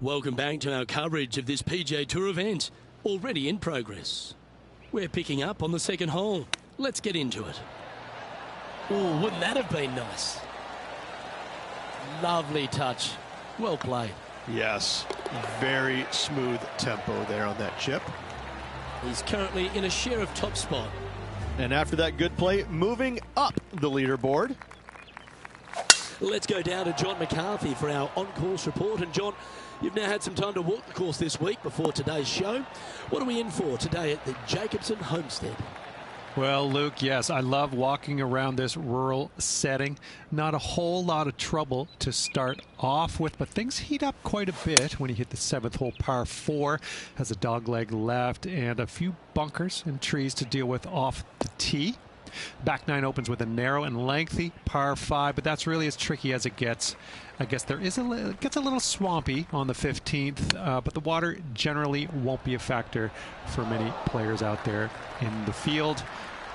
Welcome back to our coverage of this PGA Tour event, already in progress. We're picking up on the second hole. Let's get into it. Oh, wouldn't that have been nice? Lovely touch. Well played. Yes, very smooth tempo there on that chip. He's currently in a share of top spot. And after that good play, moving up the leaderboard. Let's go down to John McCarthy for our on-course report. And John, you've now had some time to walk the course this week before today's show. What are we in for today at the Jacobson Homestead? Well, Luke, yes, I love walking around this rural setting. Not a whole lot of trouble to start off with, but things heat up quite a bit when you hit the 7th hole, par 4. Has a dogleg left and a few bunkers and trees to deal with off the tee. Back 9 opens with a narrow and lengthy par 5, but that's really as tricky as it gets. I guess it gets a little swampy on the 15th, but the water generally won't be a factor for many players out there in the field.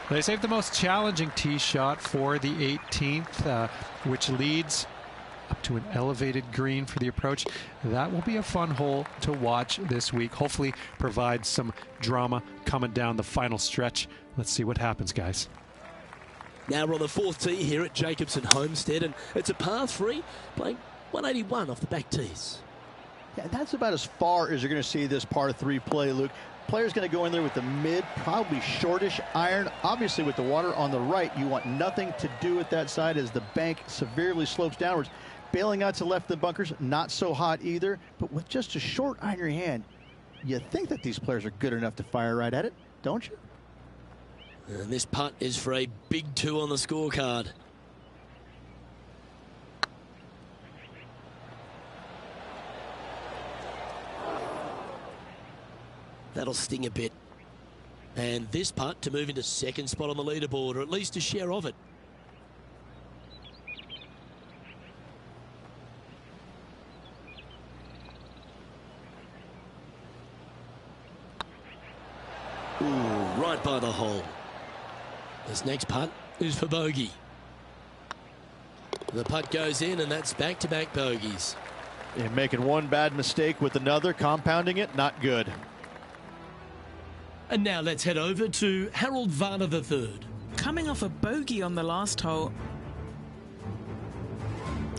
They saved the most challenging tee shot for the 18th, which leads up to an elevated green for the approach. That will be a fun hole to watch this week. Hopefully provide some drama coming down the final stretch. Let's see what happens, guys. Now we're on the 4th tee here at Jacobson Homestead, and it's a par 3, playing 181 off the back tees. Yeah, that's about as far as you're going to see this par 3 play, Luke. Player's going to go in there with the mid, probably shortish iron. Obviously, with the water on the right, you want nothing to do with that side as the bank severely slopes downwards. Bailing out to left of the bunkers, not so hot either. But with just a short iron in your hand, you think that these players are good enough to fire right at it, don't you? And this putt is for a big 2 on the scorecard. That'll sting a bit. And this putt to move into 2nd spot on the leaderboard, or at least a share of it. Ooh, right by the hole. This next putt is for bogey. The putt goes in, and that's back-to-back bogeys. And making one bad mistake with another, compounding it, not good. And now let's head over to Harold Varner III. Coming off a bogey on the last hole.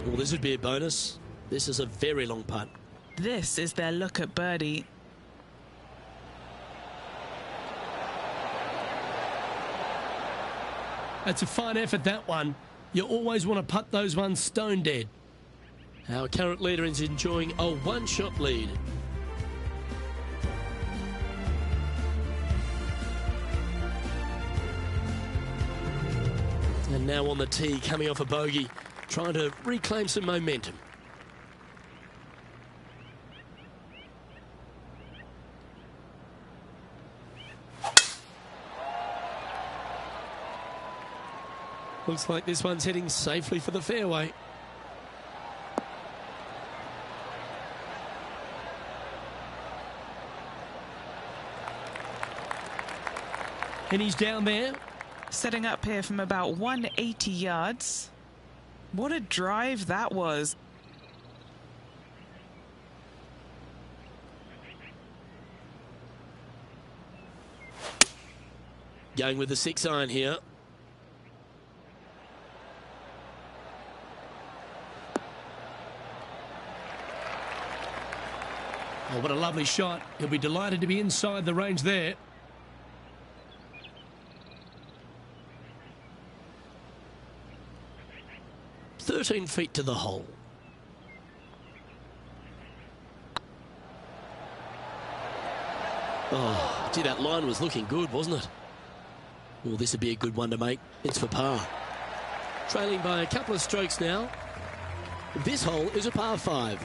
Well, this would be a bonus. This is a very long putt. This is their look at birdie. That's a fine effort, that one. You always want to putt those ones stone dead. Our current leader is enjoying a one-shot lead. And now on the tee, coming off a bogey, trying to reclaim some momentum. Looks like this one's heading safely for the fairway. And he's down there. Setting up here from about 180 yards. What a drive that was. Going with the 6-iron here. Oh, what a lovely shot. He'll be delighted to be inside the range there. "13 feet to the hole." Oh, gee, that line was looking good, wasn't it? Well, this would be a good one to make. It's for par. Trailing by a couple of strokes now. This hole is a par 5.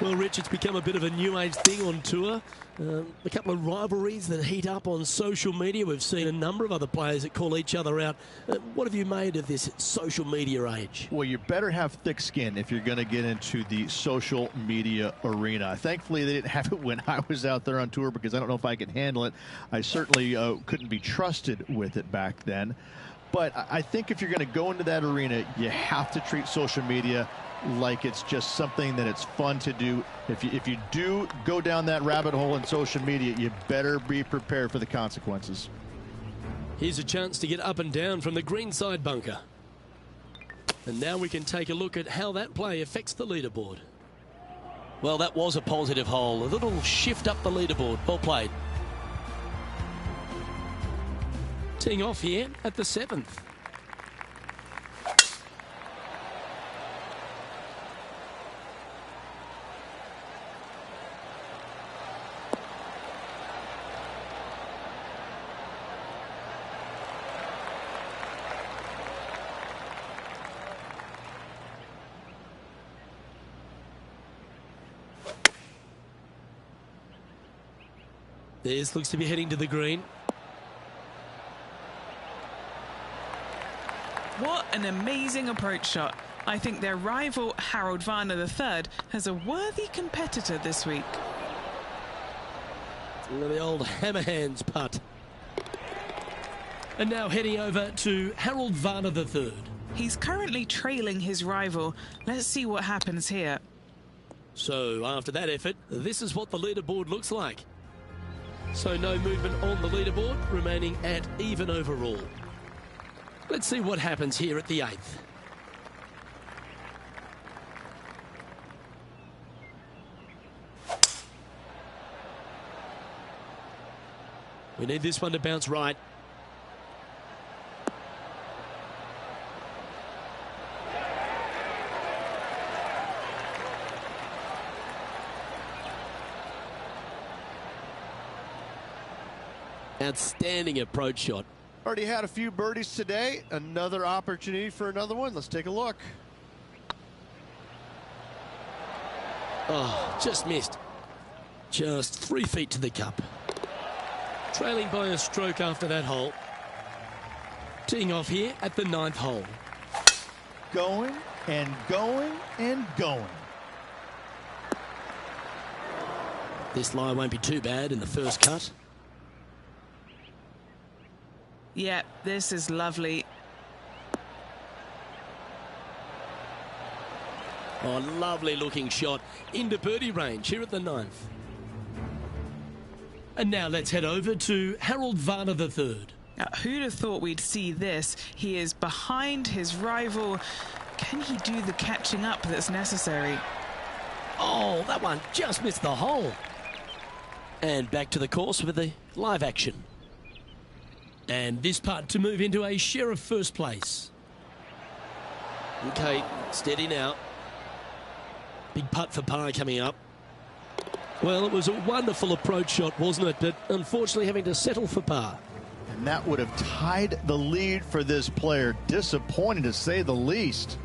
Well, Rich, it's become a bit of a new age thing on tour. A couple of rivalries that heat up on social media. We've seen a number of other players that call each other out. What have you made of this social media age? Well, you better have thick skin if you're going to get into the social media arena. Thankfully, they didn't have it when I was out there on tour because I don't know if I could handle it. I certainly couldn't be trusted with it back then. But I think if you're going to go into that arena, you have to treat social media like it's just something that it's fun to do. If you do go down that rabbit hole in social media, you better be prepared for the consequences. Here's a chance to get up and down from the greenside bunker. And now we can take a look at how that play affects the leaderboard. Well, that was a positive hole. A little shift up the leaderboard. Well played. Teeing off here at the 7th. This looks to be heading to the green. What an amazing approach shot. I think their rival Harold Varner III has a worthy competitor this week. The old hammerhands putt. And now heading over to Harold Varner III. He's currently trailing his rival. Let's see what happens here. So after that effort, this is what the leaderboard looks like. So no movement on the leaderboard, remaining at even overall. Let's see what happens here at the 8th. We need this one to bounce right. Outstanding approach shot. Already had a few birdies today. Another opportunity for another one. Let's take a look. Oh, just missed. Just 3 feet to the cup. Trailing by a stroke after that hole. Teeing off here at the 9th hole. Going and going and going. This lie won't be too bad in the first cut. Yeah, this is lovely. Oh, lovely looking shot into birdie range here at the 9th. And now let's head over to Harold Varner III. Now, who'd have thought we'd see this? He is behind his rival. Can he do the catching up that's necessary? Oh, that one just missed the hole. And back to the course with the live action. And this putt to move into a share of first place. Okay, steady now. Big putt for par coming up. Well, it was a wonderful approach shot, wasn't it? But unfortunately having to settle for par. And that would have tied the lead for this player. Disappointing to say the least.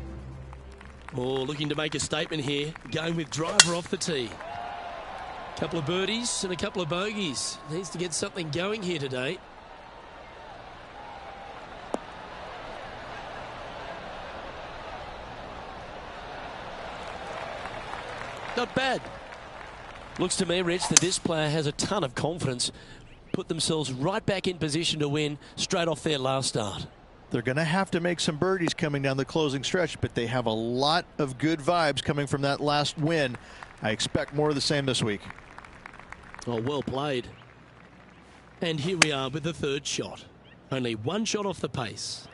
Oh, looking to make a statement here. Going with driver off the tee. Couple of birdies and a couple of bogeys. Needs to get something going here today. Not bad. Looks to me, Rich, that this player has a ton of confidence. Put themselves right back in position to win straight off their last start. They're going to have to make some birdies coming down the closing stretch, but they have a lot of good vibes coming from that last win. I expect more of the same this week. Oh, well played. And here we are with the 3rd shot. Only 1 shot off the pace.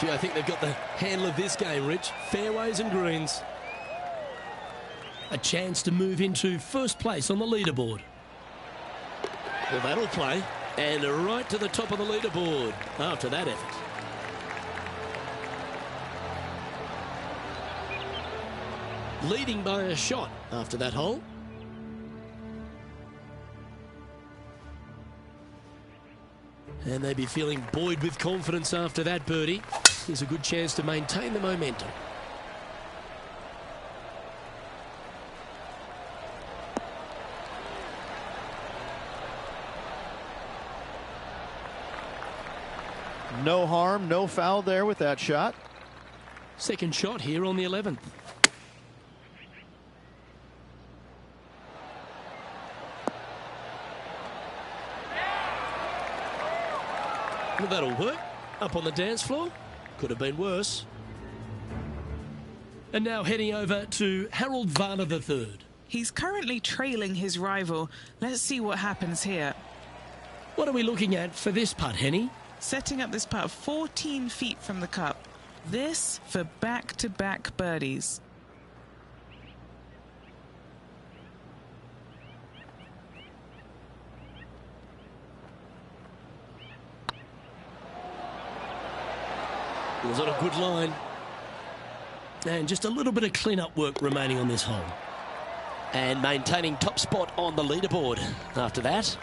Gee, I think they've got the handle of this game, Rich. Fairways and greens. A chance to move into first place on the leaderboard. Well, that'll play. And right to the top of the leaderboard after that effort. Leading by a shot after that hole. And they'd be feeling buoyed with confidence after that birdie. Here's a good chance to maintain the momentum. No harm, no foul there with that shot. Second shot here on the 11th. Well, that'll work. Up on the dance floor. Could have been worse. And now heading over to Harold Varner III. He's currently trailing his rival. Let's see what happens here. What are we looking at for this putt, Henny? Setting up this putt 14 feet from the cup. This for back-to-back birdies. It was on a good line. And just a little bit of clean-up work remaining on this hole. And maintaining top spot on the leaderboard after that.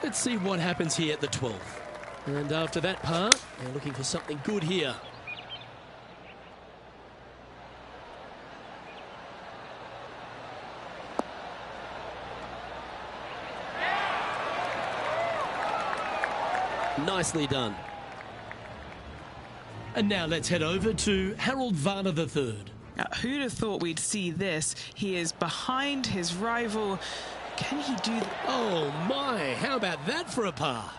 Let's see what happens here at the 12th. And after that par, they're looking for something good here. Nicely done. And now let's head over to Harold Varner III. Now, who'd have thought we'd see this? He is behind his rival. Can he do that? Oh my, how about that for a par?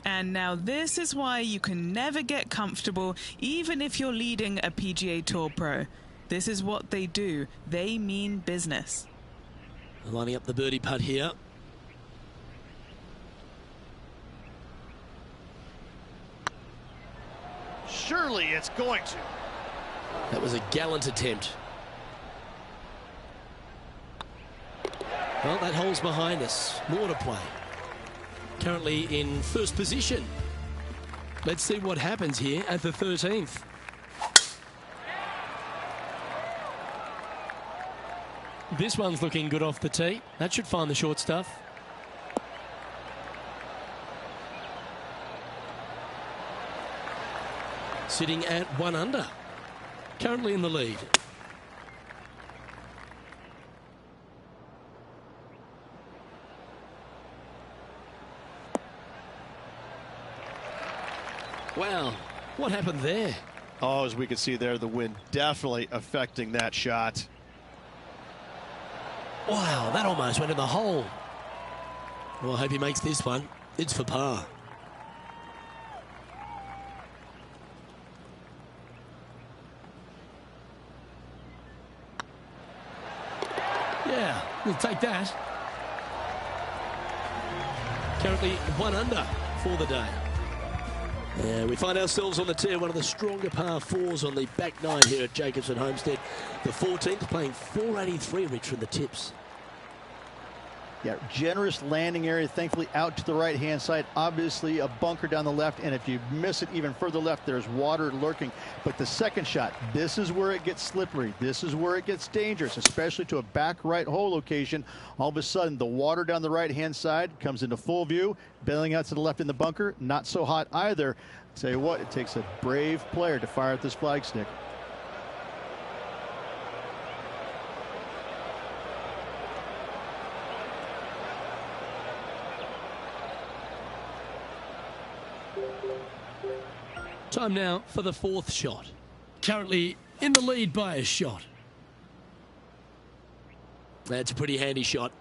And now this is why you can never get comfortable, even if you're leading a PGA Tour Pro. This is what they do. They mean business. Lining up the birdie putt here. Surely it's going to. That was a gallant attempt. Well, that hole's behind us. More to play. Currently in first position. Let's see what happens here at the 13th. This one's looking good off the tee. That should find the short stuff. Sitting at 1 under. Currently in the lead. Wow, what happened there? Oh, as we can see there, the wind definitely affecting that shot. Wow, that almost went in the hole. Well, I hope he makes this one. It's for par. Yeah, we'll take that. Currently 1 under for the day. Yeah, we find ourselves on the tee, one of the stronger par 4s on the back 9 here at Jacobson Homestead. The 14th playing 483, Rich, from the tips. Yeah, generous landing area, thankfully out to the right-hand side. Obviously a bunker down the left, and if you miss it even further left, there's water lurking. But the second shot, this is where it gets slippery. This is where it gets dangerous, especially to a back right hole location. All of a sudden, the water down the right-hand side comes into full view. Bailing out to the left in the bunker, not so hot either. Tell you what, it takes a brave player to fire at this flagstick. Time now for the 4th shot. Currently in the lead by a shot. That's a pretty handy shot.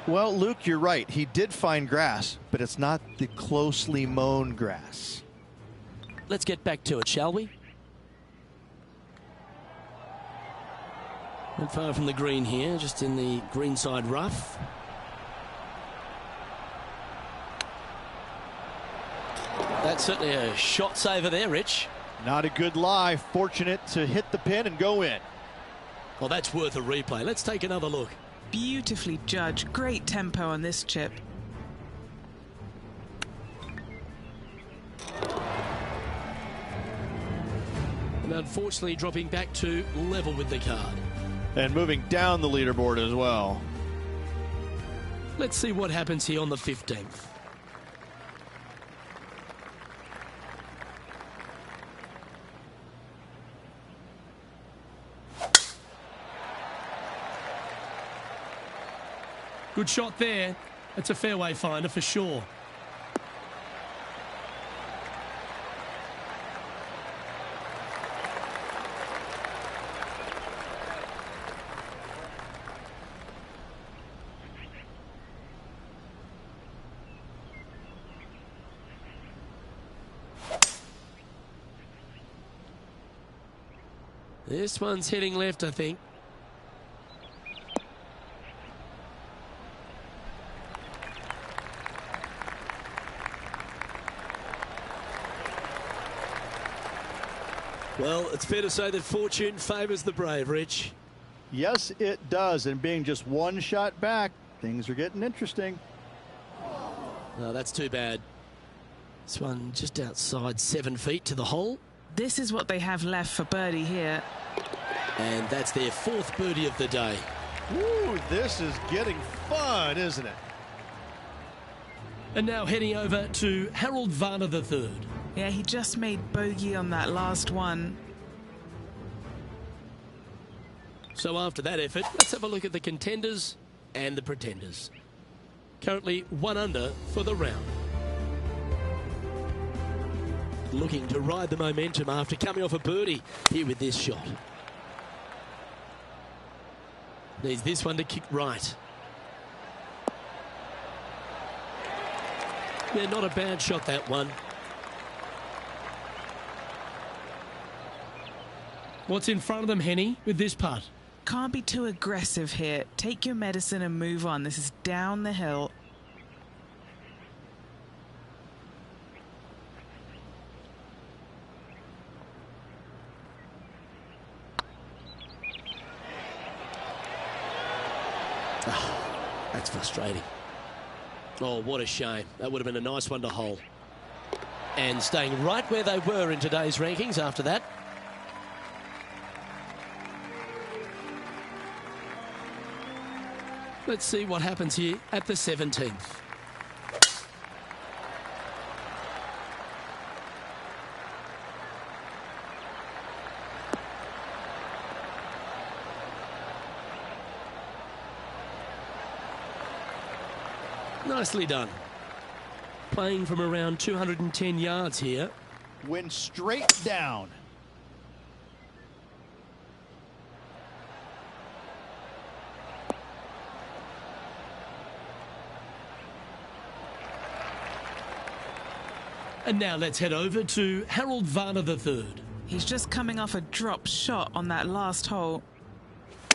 Well, Luke, you're right. He did find grass, but it's not the closely mown grass. Let's get back to it, shall we? Not far from the green here, just in the greenside rough. That's certainly a shot saver there, Rich. Not a good lie. Fortunate to hit the pin and go in. Well, that's worth a replay. Let's take another look. Beautifully judged. Great tempo on this chip. And unfortunately dropping back to level with the card. And moving down the leaderboard as well. Let's see what happens here on the 15th. Good shot there. It's a fairway finder for sure. This one's heading left, I think. Well, it's fair to say that fortune favours the brave, Rich. Yes, it does. And being just one shot back, things are getting interesting. No, that's too bad. This one just outside 7 feet to the hole. This is what they have left for birdie here. And that's their 4th birdie of the day. Ooh, this is getting fun, isn't it? And now heading over to Harold Varner III. Yeah, he just made bogey on that last one. So after that effort, let's have a look at the contenders and the pretenders. Currently 1 under for the round. Looking to ride the momentum after coming off a birdie here with this shot. Needs this one to kick right. Yeah, not a bad shot, that one. What's in front of them, Henny, with this putt? Can't be too aggressive here. Take your medicine and move on. This is down the hill. That's frustrating. Oh, what a shame. That would have been a nice one to hole. And staying right where they were in today's rankings after that. Let's see what happens here at the 17th. Nicely done. Playing from around 210 yards here. Went straight down. And now let's head over to Harold Varner III. He's just coming off a drop shot on that last hole.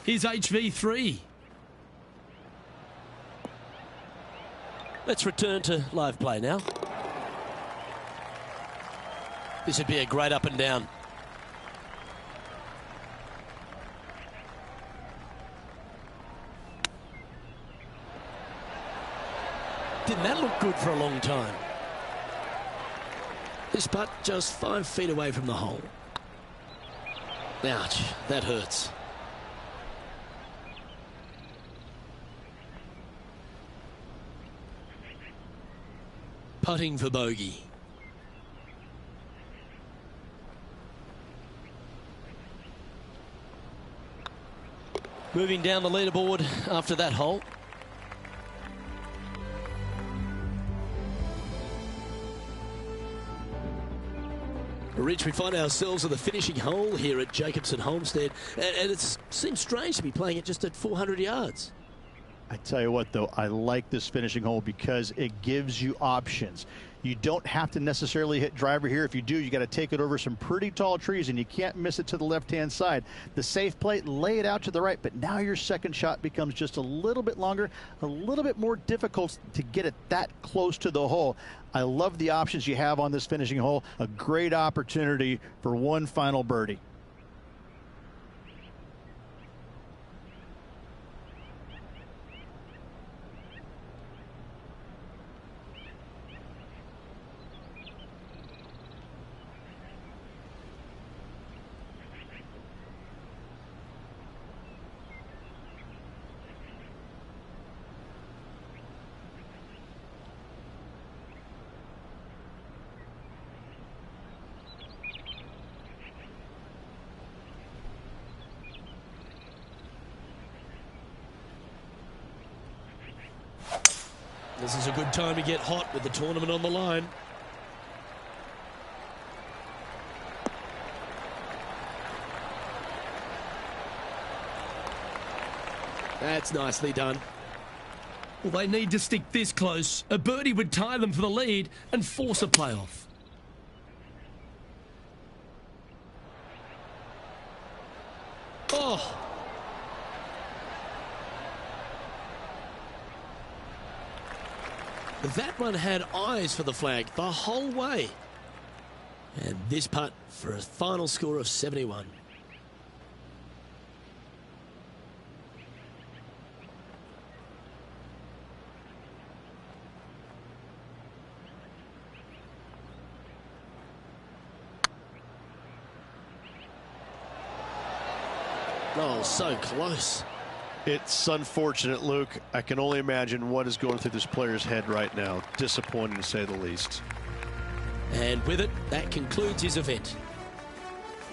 Here's HV3. Let's return to live play now. This would be a great up and down. Didn't that look good for a long time? This putt just 5 feet away from the hole. Ouch, that hurts. Putting for bogey. Moving down the leaderboard after that hole. Rich, we find ourselves at the finishing hole here at Jacobson Homestead, and it seems strange to be playing it just at 400 yards. I tell you what, though, I like this finishing hole because it gives you options. You don't have to necessarily hit driver here. If you do, you got to take it over some pretty tall trees, and you can't miss it to the left-hand side. The safe play, lay it out to the right, but now your second shot becomes just a little bit longer, a little bit more difficult to get it that close to the hole. I love the options you have on this finishing hole. A great opportunity for one final birdie. This is a good time to get hot with the tournament on the line. That's nicely done. Well, they need to stick this close. A birdie would tie them for the lead and force a playoff. Oh! That one had eyes for the flag the whole way. And this putt for a final score of 71. Oh, so close. It's unfortunate, Luke. I can only imagine what is going through this player's head right now. Disappointing, to say the least. And with it, that concludes his event.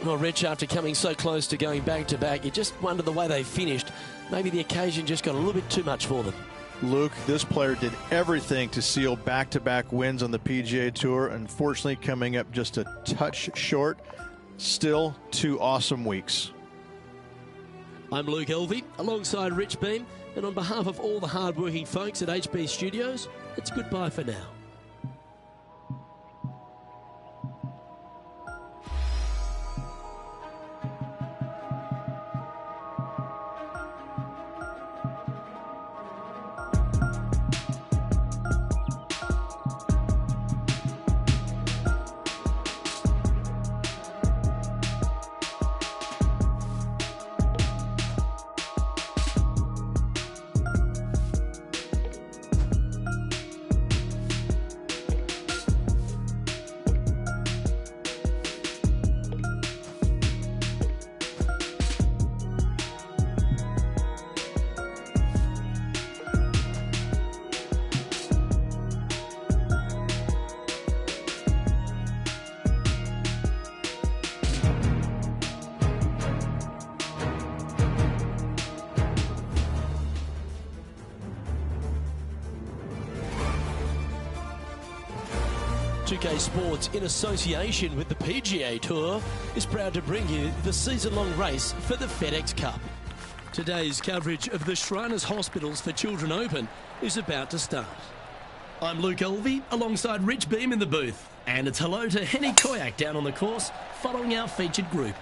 Well, Rich, after coming so close to going back-to-back, you just wonder the way they finished. Maybe the occasion just got a little bit too much for them. Luke, this player did everything to seal back-to-back wins on the PGA Tour. Unfortunately, coming up just a touch short. Still 2 awesome weeks. I'm Luke Elvey, alongside Rich Beam, and on behalf of all the hard-working folks at HB Studios, it's goodbye for now. PGA Sports, in association with the PGA Tour, is proud to bring you the season-long race for the FedEx Cup. Today's coverage of the Shriners Hospitals for Children Open is about to start. I'm Luke Elvey, alongside Rich Beam in the booth. And it's hello to Henny Koyak down on the course, following our featured group.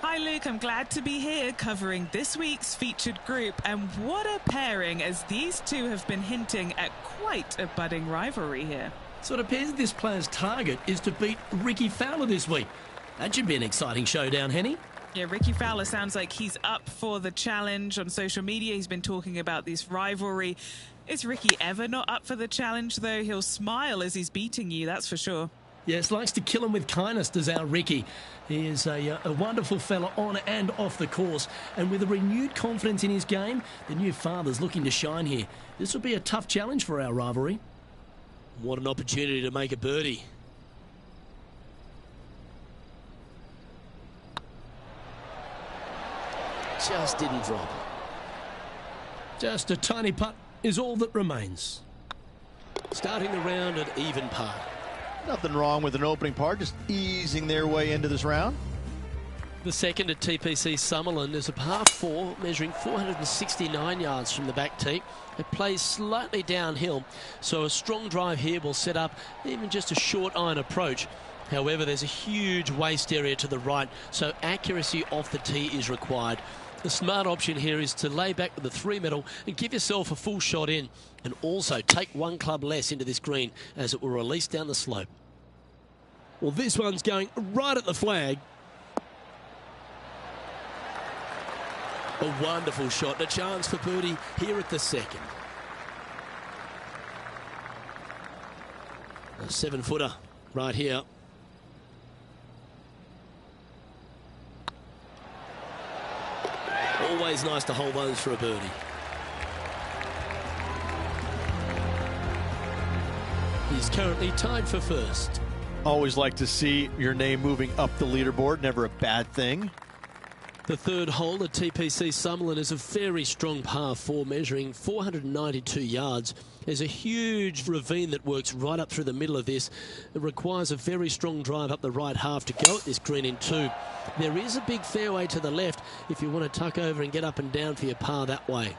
Hi Luke, I'm glad to be here covering this week's featured group, and what a pairing, as these two have been hinting at quite a budding rivalry here. So it appears this player's target is to beat Ricky Fowler this week. That should be an exciting showdown, Henny. Yeah, Ricky Fowler sounds like he's up for the challenge. On social media, he's been talking about this rivalry. Is Ricky ever not up for the challenge, though? He'll smile as he's beating you, that's for sure. Yes, likes to kill him with kindness, does our Ricky. He is a wonderful fella on and off the course. And with a renewed confidence in his game, the new father's looking to shine here. This will be a tough challenge for our rivalry. What an opportunity to make a birdie. Just didn't drop. Just a tiny putt is all that remains. Starting the round at even par. Nothing wrong with an opening par, just easing their way into this round. The second at TPC Summerland is a par 4 measuring 469 yards from the back tee. It plays slightly downhill, so a strong drive here will set up even just a short iron approach. However, there's a huge waste area to the right, so accuracy off the tee is required. The smart option here is to lay back with the 3-metal and give yourself a full shot in, and also take one club less into this green as it will release down the slope. Well, this one's going right at the flag. A wonderful shot, a chance for birdie here at the second. A 7-footer right here. Always nice to hold those for a birdie. He's currently tied for first. Always like to see your name moving up the leaderboard, never a bad thing. The third hole at TPC Summerlin is a very strong par 4 measuring 492 yards. There's a huge ravine that works right up through the middle of this. It requires a very strong drive up the right half to go at this green in 2. There is a big fairway to the left if you want to tuck over and get up and down for your par that way.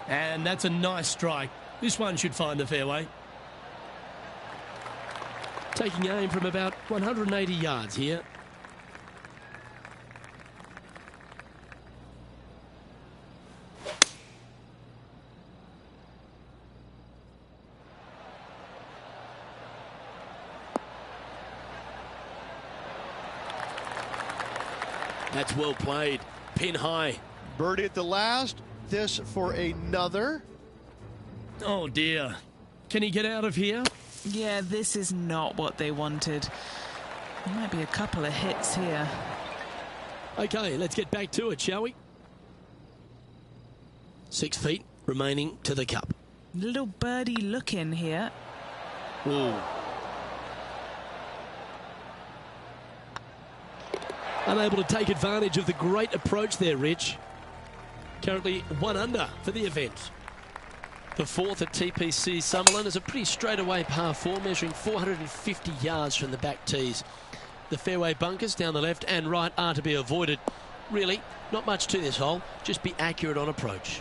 And that's a nice strike. This one should find the fairway. Taking aim from about 180 yards here. That's well played. Pin high. Birdie at the last. This for another. Oh dear. Can he get out of here? Yeah, this is not what they wanted. There might be a couple of hits here. Okay, let's get back to it, shall we? 6 feet remaining to the cup. Little birdie look in here. Ooh. Unable to take advantage of the great approach there, Rich. Currently 1 under for the event. The fourth at TPC Summerlin is a pretty straightaway par 4 measuring 450 yards from the back tees. The fairway bunkers down the left and right are to be avoided. Really, not much to this hole, just be accurate on approach.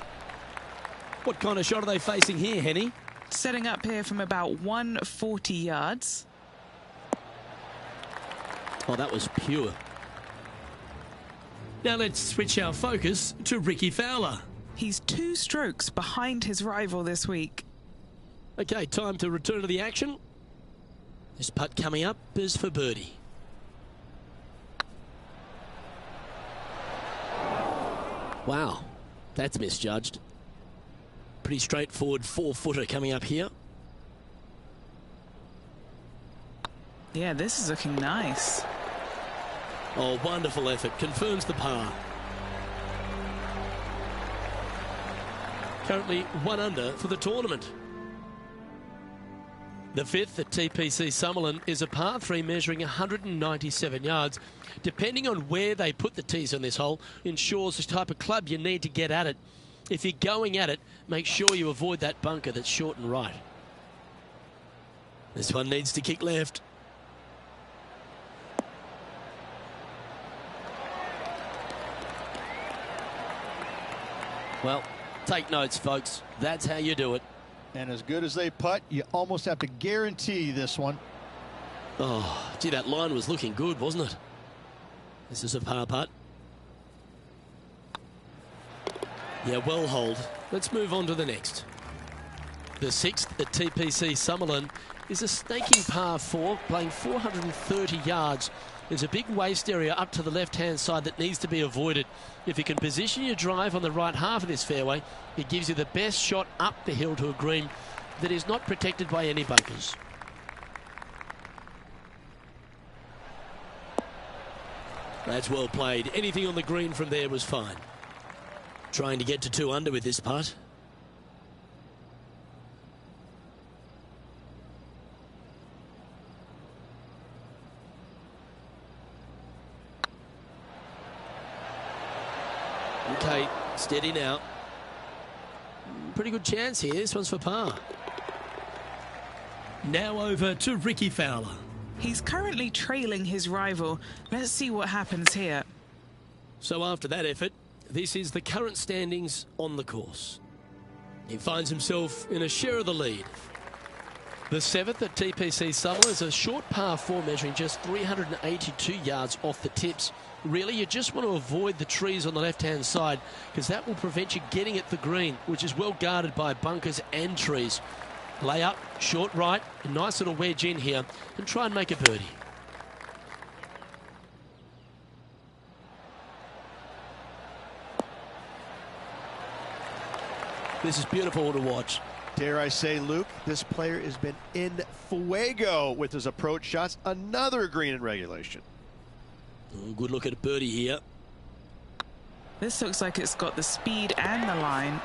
What kind of shot are they facing here, Henny? Setting up here from about 140 yards. Oh, that was pure. Now let's switch our focus to Ricky Fowler. He's 2 strokes behind his rival this week. Okay, time to return to the action. This putt coming up is for birdie. Wow, that's misjudged. Pretty straightforward 4-footer coming up here. Yeah, this is looking nice. Oh, wonderful effort. Confirms the par. Currently 1 under for the tournament. The fifth at TPC Summerlin is a par 3 measuring 197 yards. Depending on where they put the tees on this hole ensures the type of club you need to get at it. If you're going at it, make sure you avoid that bunker that's short and right. This one needs to kick left. Well, take notes, folks. That's how you do it. And as good as they putt, you almost have to guarantee this one. Oh, gee, that line was looking good, wasn't it? This is a par putt. Yeah, well holed. Let's move on to the next. The sixth at TPC Summerlin is a snaking par 4, playing 430 yards. There's a big waste area up to the left-hand side that needs to be avoided. If you can position your drive on the right half of this fairway, it gives you the best shot up the hill to a green that is not protected by any bunkers. That's well played. Anything on the green from there was fine. Trying to get to 2 under with this putt. Okay, steady now. Pretty good chance here. This one's for par. Now over to Ricky Fowler. He's currently trailing his rival. Let's see what happens here. So after that effort, this is the current standings on the course. He finds himself in a share of the lead. The seventh at TPC Summerlin is a short par 4 measuring just 382 yards off the tips. Really, you just want to avoid the trees on the left-hand side because that will prevent you getting at the green, which is well guarded by bunkers and trees. Lay up, short right, a nice little wedge in here, and try and make a birdie. This is beautiful to watch. Dare I say, Luke, this player has been in fuego with his approach shots. Another green in regulation. Good look at a birdie here. This looks like it's got the speed and the line.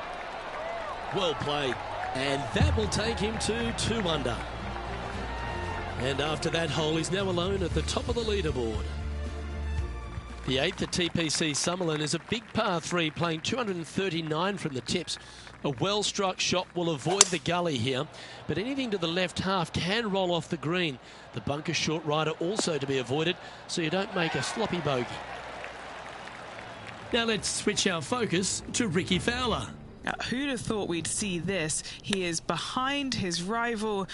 Well played. And that will take him to 2 under. And after that hole, he's now alone at the top of the leaderboard. The 8th at TPC Summerlin is a big par 3 playing 239 from the tips. A well-struck shot will avoid the gully here, but anything to the left half can roll off the green. The bunker short rider also to be avoided, so you don't make a sloppy bogey. Now let's switch our focus to Ricky Fowler. Who'd have thought we'd see this? He is behind his rival.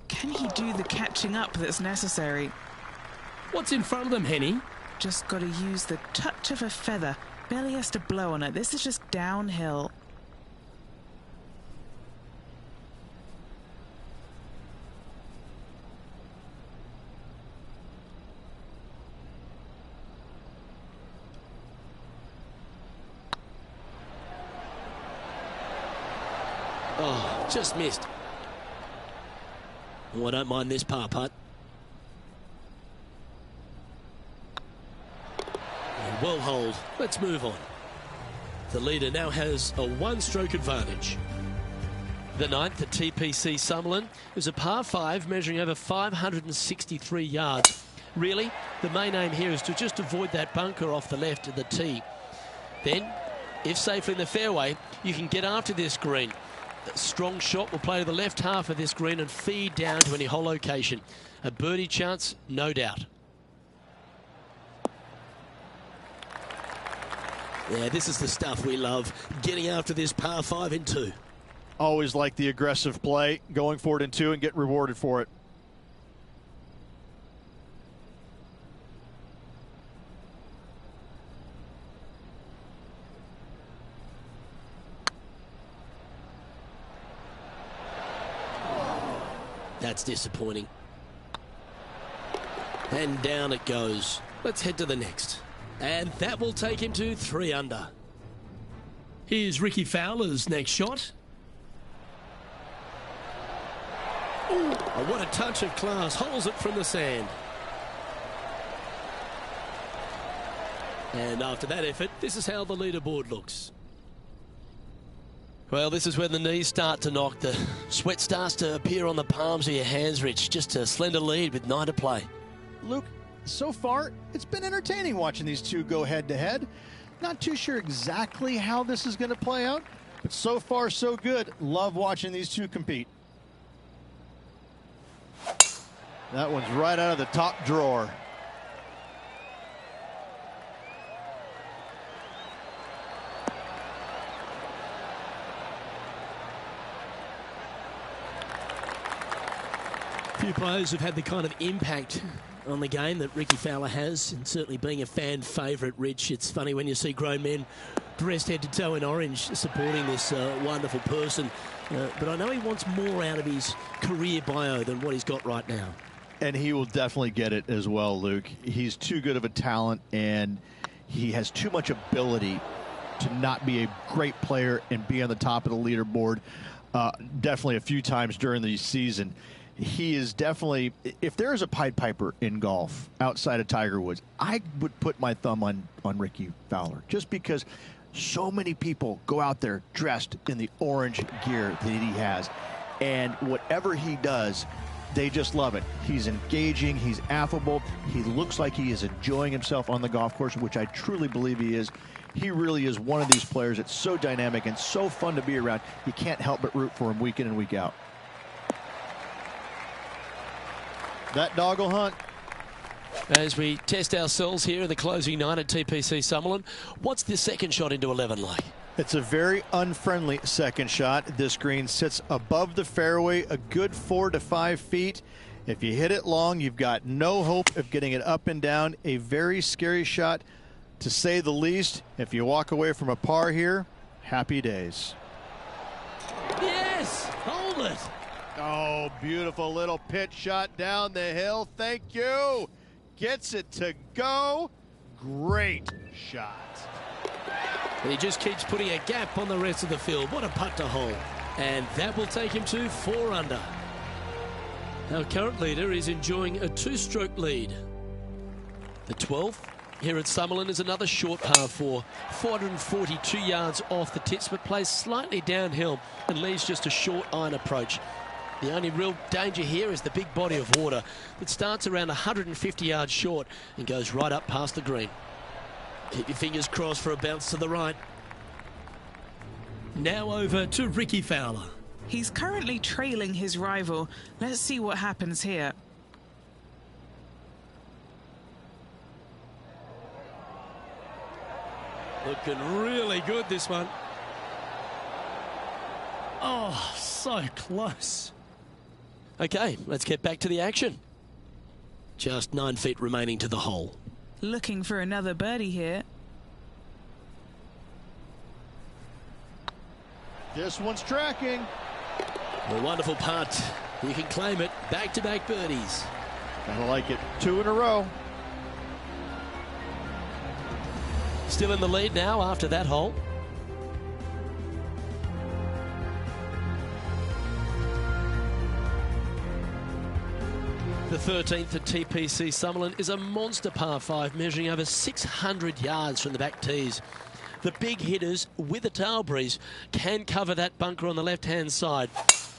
Can he do the catching up that's necessary? What's in front of them, Henny? Just got to use the touch of a feather. Barely has to blow on it. This is just downhill. Oh, just missed. Oh, I don't mind this par putt. And well holed. Let's move on. The leader now has a one-stroke advantage. The 9th at TPC Summerlin is a par 5 measuring over 563 yards. Really, the main aim here is to just avoid that bunker off the left of the tee. Then, if safely in the fairway, you can get after this green. A strong shot will play to the left half of this green and feed down to any hole location. A birdie chance, no doubt. Yeah, this is the stuff we love. Getting after this par 5 in 2. Always like the aggressive play, going for it in 2 and get rewarded for it. That's disappointing. And down it goes. Let's head to the next. And that will take him to 3 under. Here's Ricky Fowler's next shot. Ooh, what a touch of class. Holds it from the sand. And after that effort, this is how the leaderboard looks. Well, this is when the knees start to knock. The sweat starts to appear on the palms of your hands, Rich. Just a slender lead with 9 to play. Luke, so far, it's been entertaining watching these two go head-to-head. Not too sure exactly how this is going to play out, but so far, so good. Love watching these two compete. That one's right out of the top drawer. Few players have had the kind of impact on the game that Ricky Fowler has, and certainly being a fan favourite, Rich. It's funny when you see grown men dressed head to toe in orange supporting this wonderful person. But I know he wants more out of his career bio than what he's got right now. And he will definitely get it as well, Luke. He's too good of a talent, and he has too much ability to not be a great player and be on the top of the leaderboard definitely a few times during the season. He is definitely, if there's a Pied Piper in golf outside of Tiger Woods, I would put my thumb on Ricky Fowler, just because so many people go out there dressed in the orange gear that he has. And whatever he does, they just love it. He's engaging, he's affable, he looks like he is enjoying himself on the golf course, which I truly believe he is. He really is one of these players that's so dynamic and so fun to be around. You can't help but root for him week in and week out. That dog will hunt. As we test ourselves here in the closing 9 at TPC Summerlin, what's the second shot into 11 like? It's a very unfriendly second shot. This green sits above the fairway a good 4 to 5 feet. If you hit it long, you've got no hope of getting it up and down. A very scary shot, to say the least. If you walk away from a par here, happy days. Yes! Hold it! Oh, beautiful little pitch shot down the hill. Thank you. Gets it to go. Great shot. And he just keeps putting a gap on the rest of the field. What a putt to hole. And that will take him to 4 under. Our current leader is enjoying a 2-stroke lead. The 12th here at Summerlin is another short par 4. 442 yards off the tips, but plays slightly downhill and leaves just a short iron approach. The only real danger here is the big body of water that starts around 150 yards short and goes right up past the green. Keep your fingers crossed for a bounce to the right. Now over to Ricky Fowler. He's currently trailing his rival. Let's see what happens here. Looking really good, this one. Oh, so close. Okay, let's get back to the action. Just 9 feet remaining to the hole. Looking for another birdie here. This one's tracking. A wonderful putt. You can claim it. Back-to-back birdies. I like it. 2 in a row. Still in the lead now after that hole. The 13th at TPC Summerlin is a monster par 5 measuring over 600 yards from the back tees. The big hitters with a tail breeze can cover that bunker on the left-hand side.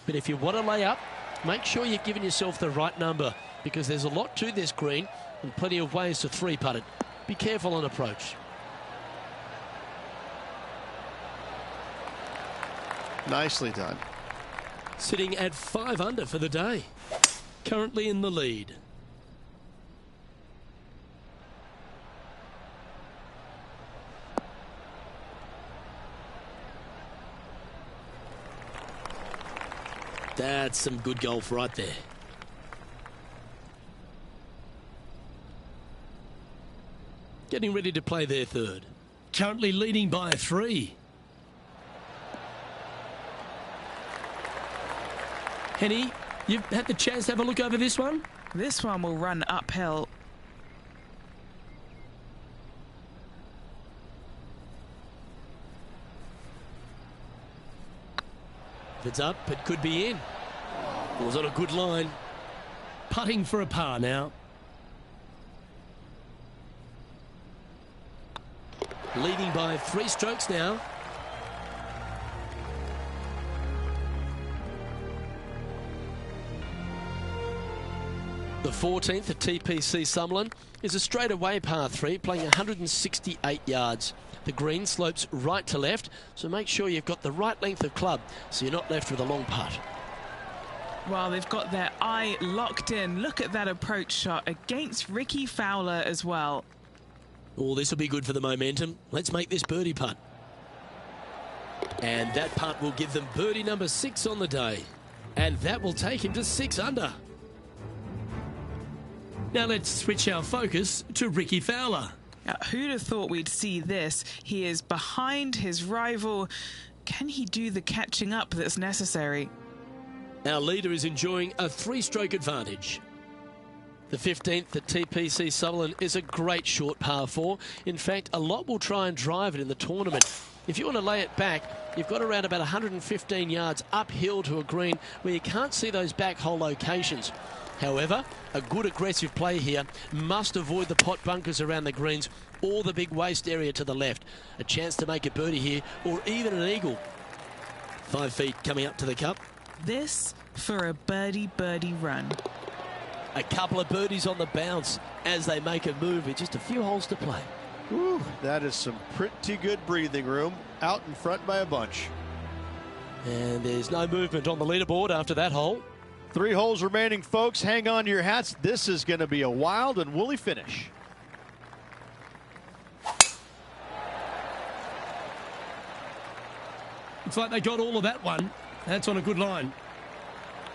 But if you want to lay up, make sure you're giving yourself the right number, because there's a lot to this green and plenty of ways to 3-putt it. Be careful on approach. Nicely done. Sitting at 5 under for the day. Currently in the lead. That's some good golf right there. Getting ready to play their third. Currently leading by 3. Henny, you've had the chance to have a look over this one? This one will run uphill. If it's up, it could be in. It was on a good line. Putting for a par now. Leading by 3 strokes now. The 14th at TPC Summerlin is a straightaway par 3 playing 168 yards. The green slopes right to left, so make sure you've got the right length of club so you're not left with a long putt. Well, they've got their eye locked in. Look at that approach shot against Ricky Fowler as well. Oh, this will be good for the momentum. Let's make this birdie putt. And that putt will give them birdie number 6 on the day. And that will take him to 6 under. Now let's switch our focus to Ricky Fowler. Now, who'd have thought we'd see this? He is behind his rival. Can he do the catching up that's necessary? Our leader is enjoying a 3-stroke advantage. The 15th at TPC Sutherland is a great short par 4. In fact, a lot will try and drive it in the tournament. If you want to lay it back, you've got around about 115 yards uphill to a green where you can't see those back hole locations. However, a good aggressive play here must avoid the pot bunkers around the greens or the big waste area to the left. A chance to make a birdie here or even an eagle. 5 feet coming up to the cup. This for a birdie run. A couple of birdies on the bounce as they make a move with just a few holes to play. Whew, that is some pretty good breathing room out in front by a bunch. And there's no movement on the leaderboard after that hole. 3 holes remaining, folks. Hang on to your hats. This is going to be a wild and woolly finish. Looks like they got all of that one. That's on a good line.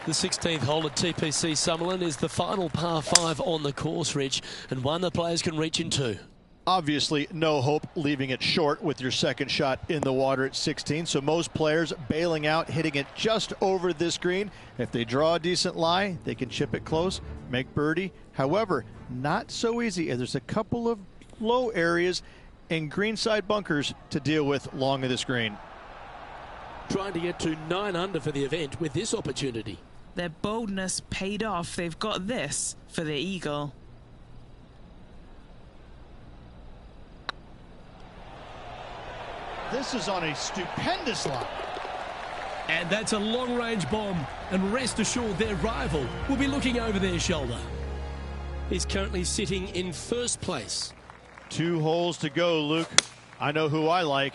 The 16th hole at TPC Summerlin is the final par 5 on the course, Rich, and one the players can reach into. Obviously, no hope leaving it short with your second shot in the water at 16. So most players bailing out, hitting it just over this green. If they draw a decent lie, they can chip it close, make birdie. However, not so easy. There's a couple of low areas and greenside bunkers to deal with along this green. Trying to get to 9 under for the event with this opportunity. Their boldness paid off. They've got this for the eagle. This is on a stupendous line. And that's a long-range bomb. And rest assured their rival will be looking over their shoulder. He's currently sitting in first place. 2 holes to go, Luke. I know who I like.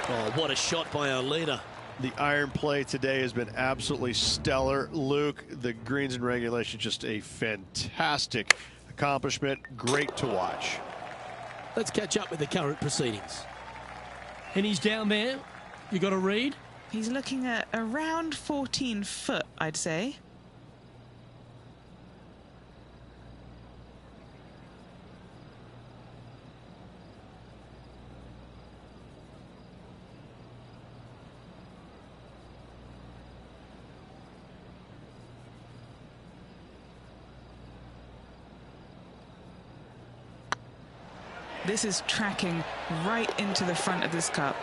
Oh, what a shot by our leader. The iron play today has been absolutely stellar. Luke, the greens and regulation, just a fantastic accomplishment. Great to watch. Let's catch up with the current proceedings. And he's down there. You got a read? He's looking at around 14 foot, I'd say. This is tracking right into the front of this cup.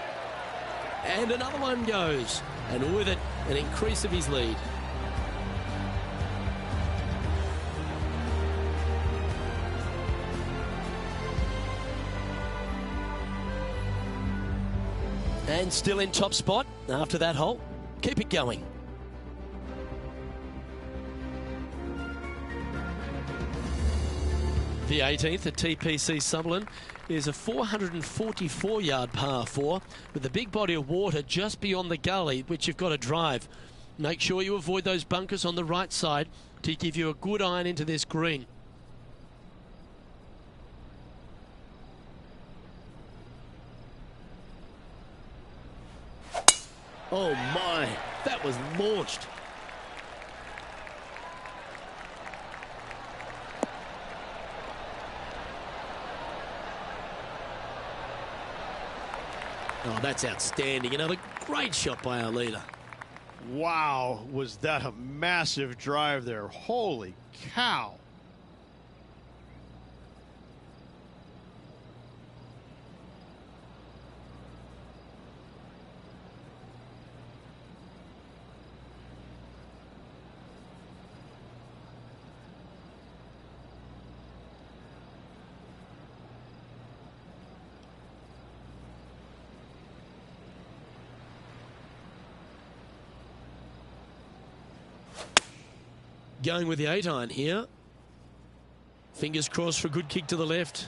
And another one goes. And with it, an increase of his lead. And still in top spot after that hole. Keep it going. The 18th at TPC Sutherland is a 444-yard par 4 with a big body of water just beyond the gully, which you've got to drive. Make sure you avoid those bunkers on the right side to give you a good iron into this green. Oh my, that was launched. Oh, that's outstanding. Another great shot by our leader. Wow, was that a massive drive there. Holy cow. Going with the 8-iron here. Fingers crossed for a good kick to the left.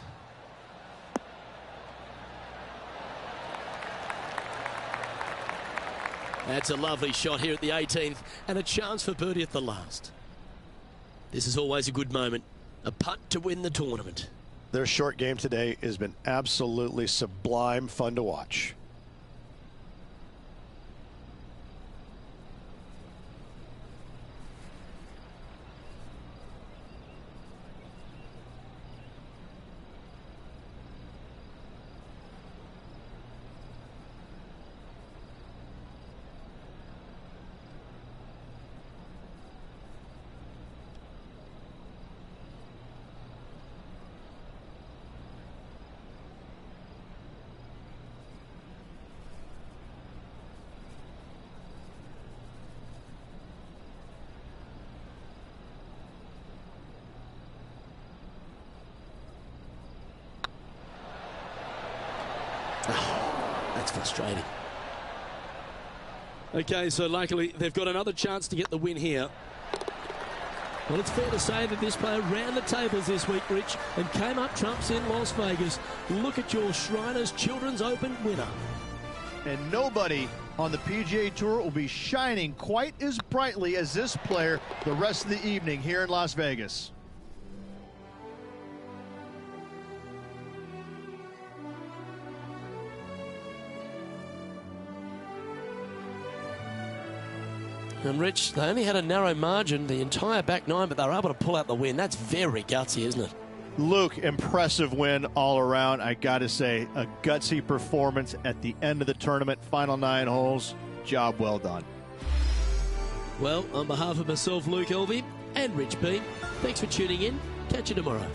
That's a lovely shot here at the 18th and a chance for birdie at the last. This is always a good moment. A putt to win the tournament. Their short game today has been absolutely sublime fun to watch. Oh, that's frustrating. Okay, so luckily they've got another chance to get the win here. Well, it's fair to say that this player ran the tables this week, Rich, and came up trumps in Las Vegas. Look at your Shriners Children's Open winner. And nobody on the PGA Tour will be shining quite as brightly as this player the rest of the evening here in Las Vegas. And Rich, they only had a narrow margin the entire back nine, but they were able to pull out the win. That's very gutsy, isn't it? Luke, impressive win all around. I got to say, a gutsy performance at the end of the tournament. Final 9 holes. Job well done. Well, on behalf of myself, Luke Elvey, and Rich B, thanks for tuning in. Catch you tomorrow.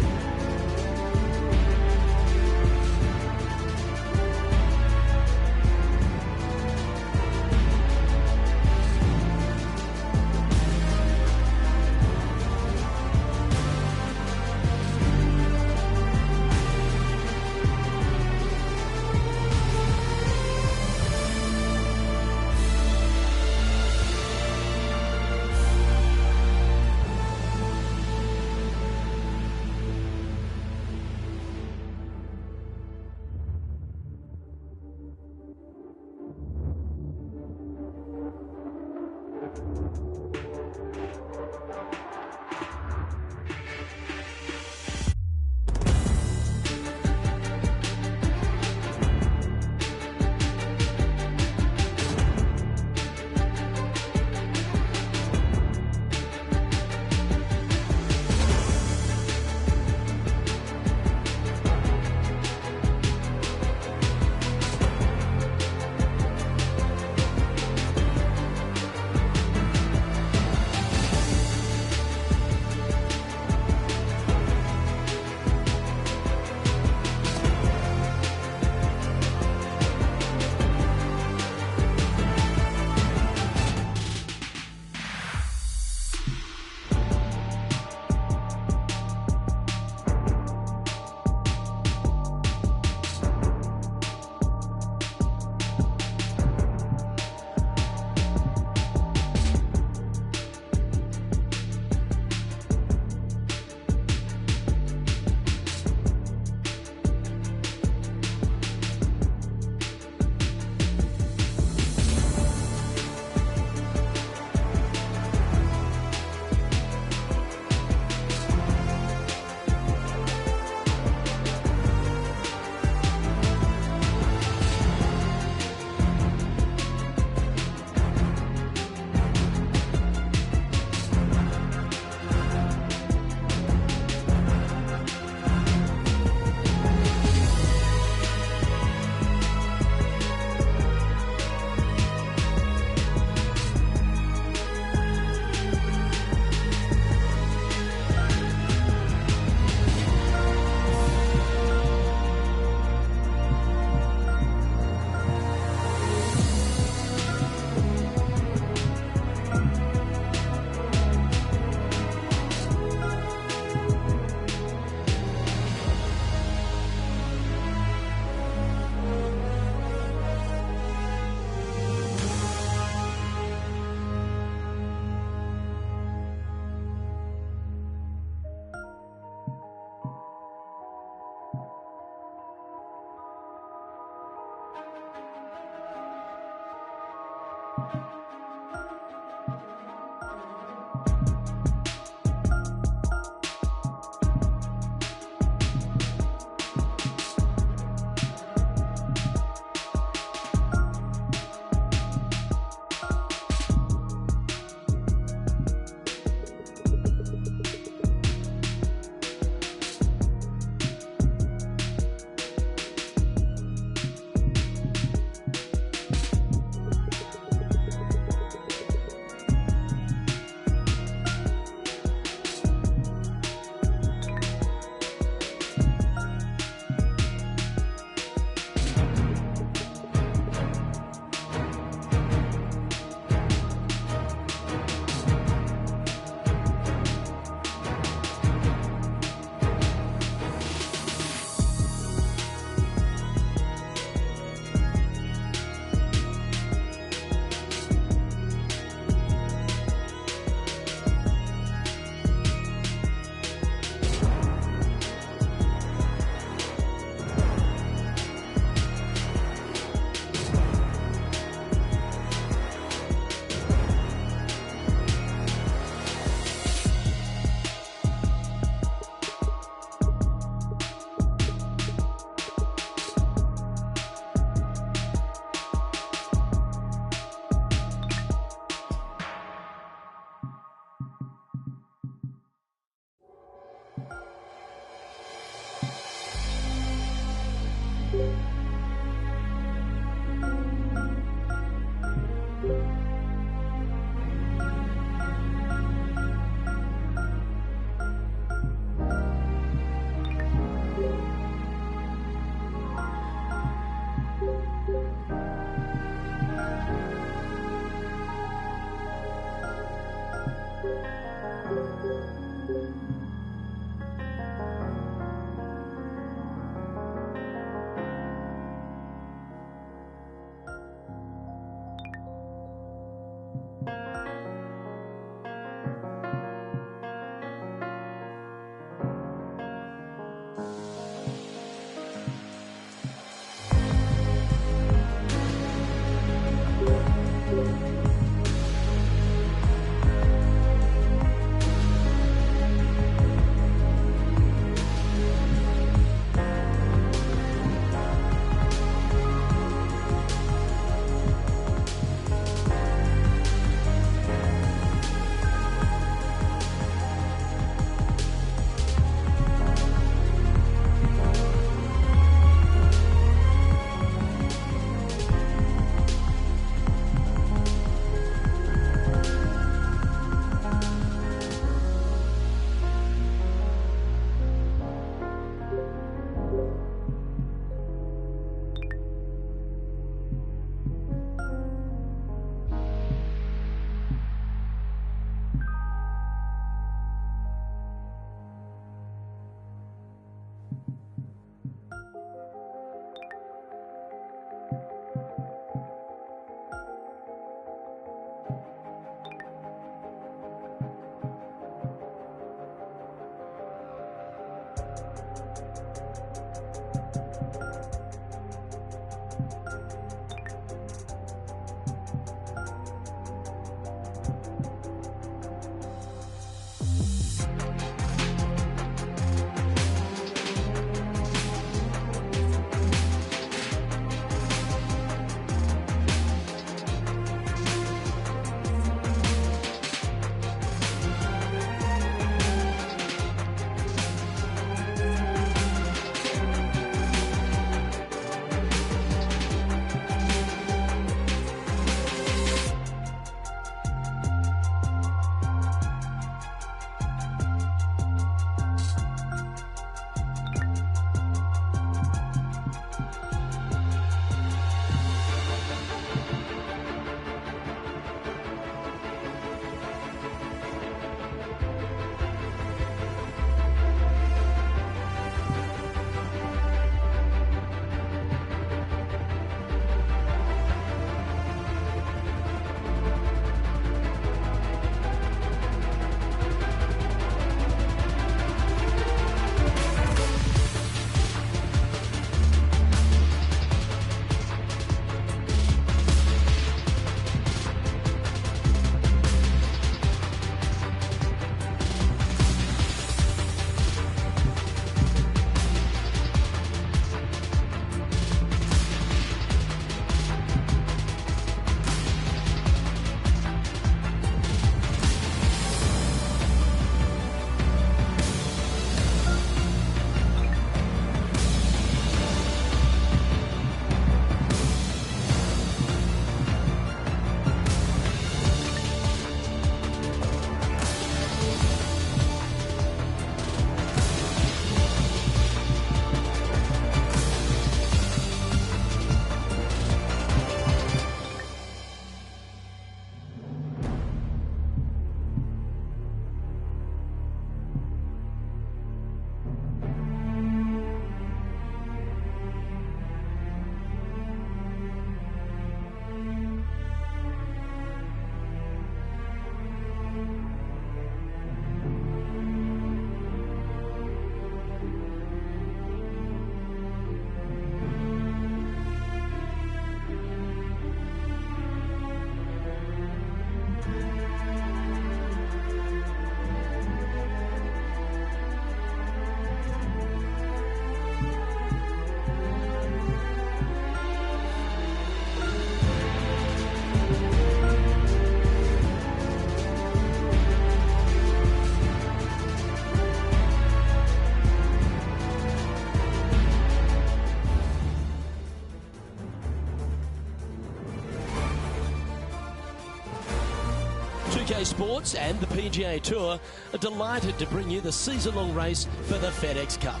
2K Sports and the PGA Tour are delighted to bring you the season-long race for the FedEx Cup.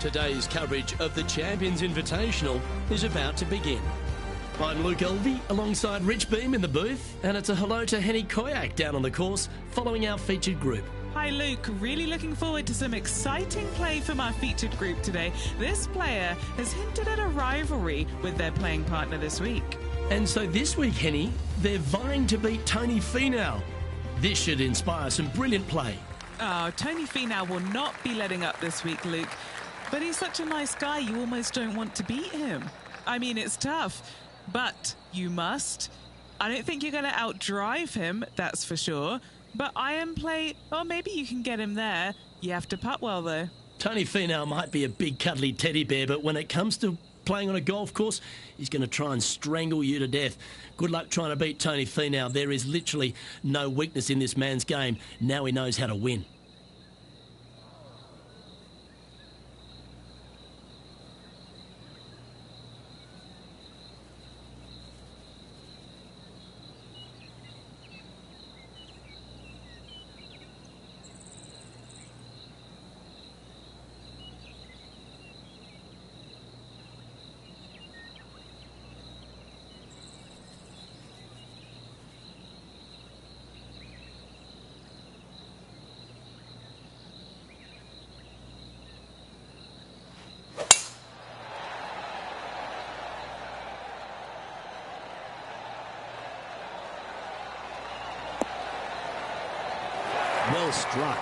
Today's coverage of the Champions Invitational is about to begin. I'm Luke Elvey alongside Rich Beam in the booth, and it's a hello to Henny Koyak down on the course following our featured group. Hi Luke, really looking forward to some exciting play from our featured group today. This player has hinted at a rivalry with their playing partner this week. And so this week, Henny, they're vying to beat Tony Finau. This should inspire some brilliant play. Oh, Tony Finau will not be letting up this week, Luke. But he's such a nice guy, you almost don't want to beat him. I mean, it's tough, but you must. I don't think you're going to outdrive him, that's for sure. But iron play, or maybe you can get him there. You have to putt well, though. Tony Finau might be a big cuddly teddy bear, but when it comes to playing on a golf course, he's going to try and strangle you to death. Good luck trying to beat Tony Finau. There is literally no weakness in this man's game. Now he knows how to win. Well struck.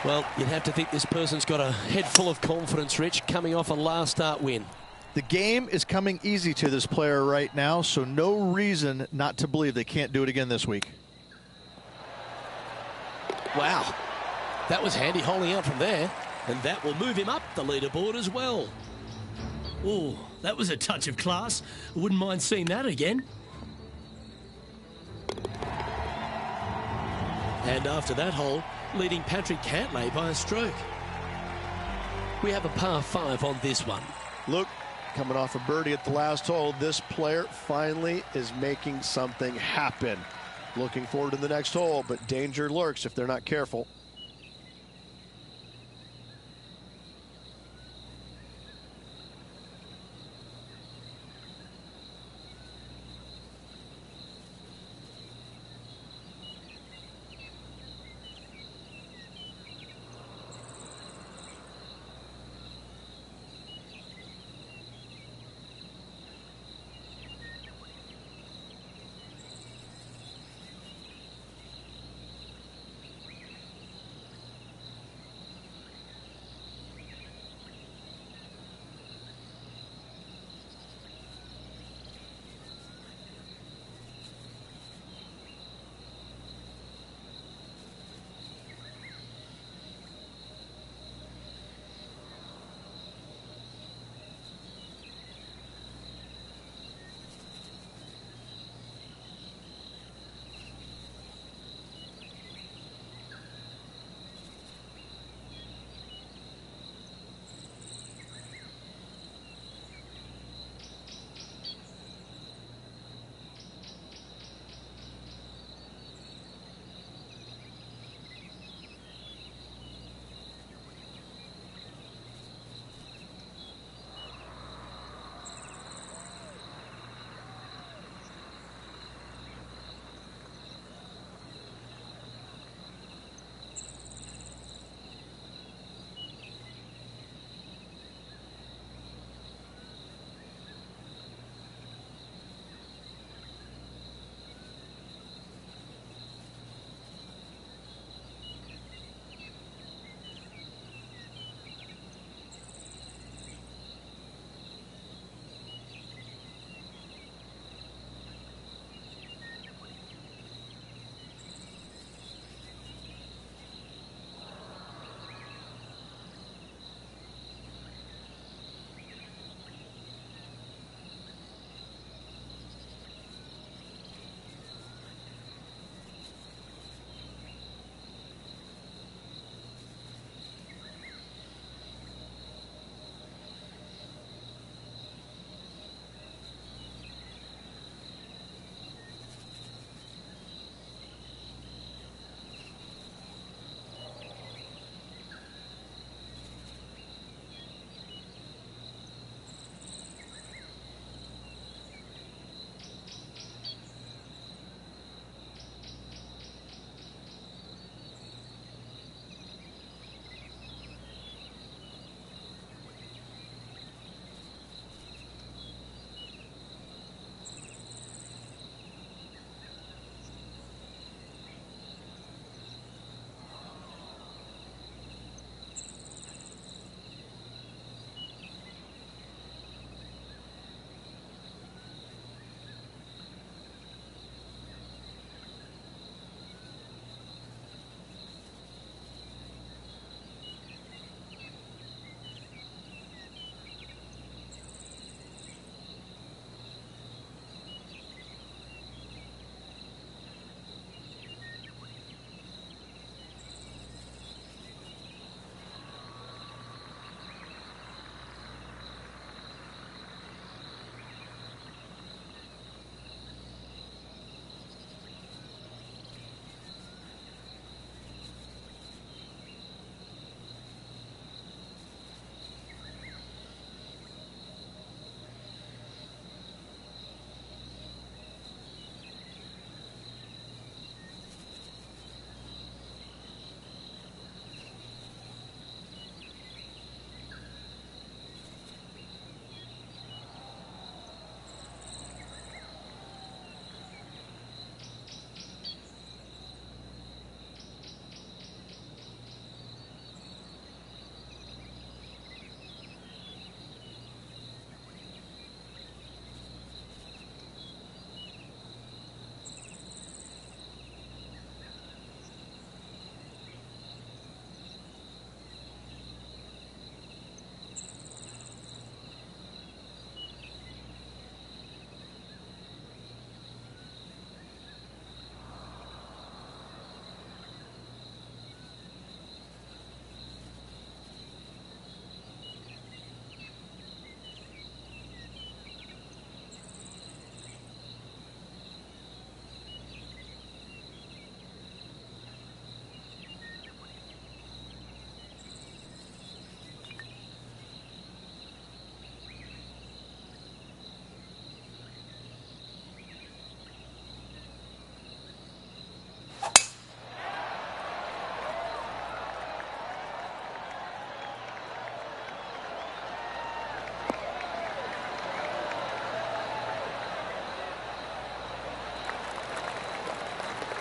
Well, you'd have to think this person's got a head full of confidence, Rich, coming off a last start win. The game is coming easy to this player right now, so no reason not to believe they can't do it again this week. Wow. That was handy holding out from there, and that will move him up the leaderboard as well. Oh, that was a touch of class. Wouldn't mind seeing that again. And after that hole, leading Patrick Cantlay by a stroke. We have a par 5 on this one. Look, coming off a birdie at the last hole, this player finally is making something happen. Looking forward to the next hole, but danger lurks if they're not careful.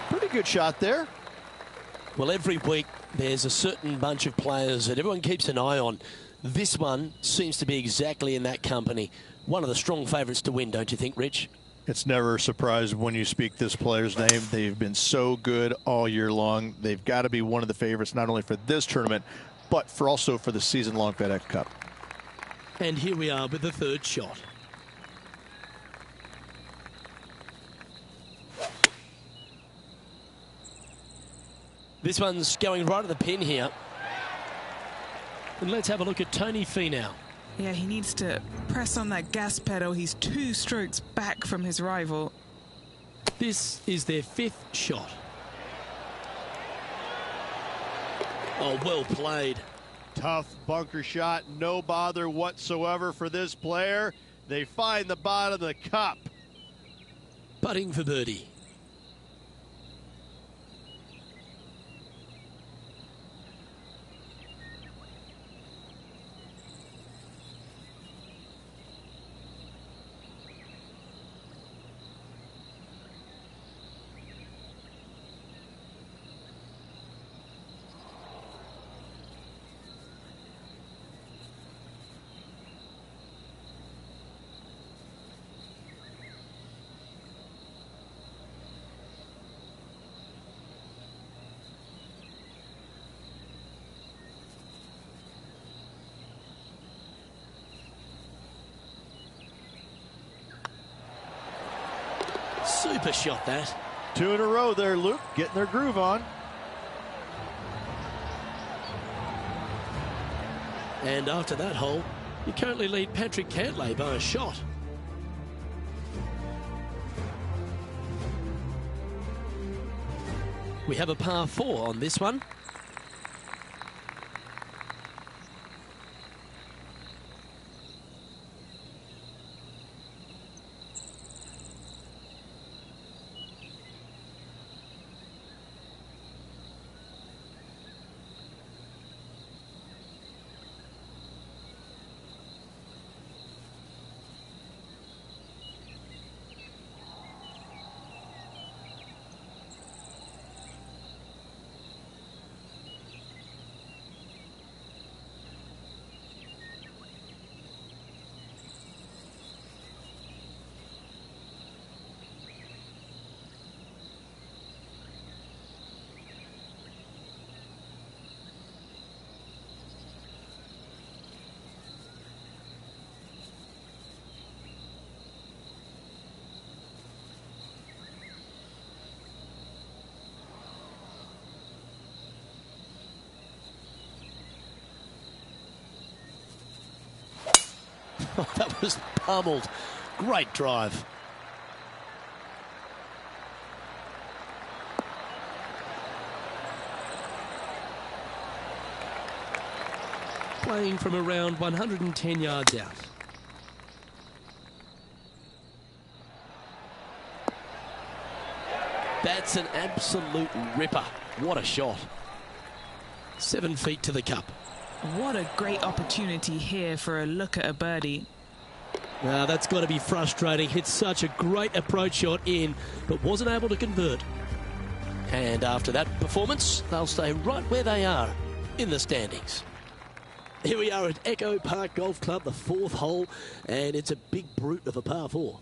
Pretty good shot there. Well, every week there's a certain bunch of players that everyone keeps an eye on. This one seems to be exactly in that company. One of the strong favourites to win, don't you think, Rich? It's never a surprise when you speak this player's name. They've been so good all year long. They've got to be one of the favorites, not only for this tournament, but also for the season-long FedEx Cup. And here we are with the third shot. This one's going right at the pin here. And let's have a look at Tony Finau. Yeah, he needs to press on that gas pedal. He's 2 strokes back from his rival. This is their 5th shot. Oh, well played. Tough bunker shot, no bother whatsoever for this player. They find the bottom of the cup. Putting for birdie. Super shot, that. 2 in a row there, Luke, getting their groove on. And after that hole, you currently lead Patrick Cantlay by a shot. We have a par 4 on this one. That was pummeled. Great drive. Playing from around 110 yards out. That's an absolute ripper. What a shot. 7 feet to the cup. What a great opportunity here for a look at a birdie. Now that's got to be frustrating. Hit such a great approach shot in, but wasn't able to convert. And after that performance, they'll stay right where they are in the standings. Here we are at Echo Park Golf Club, the 4th hole, and it's a big brute of a par 4.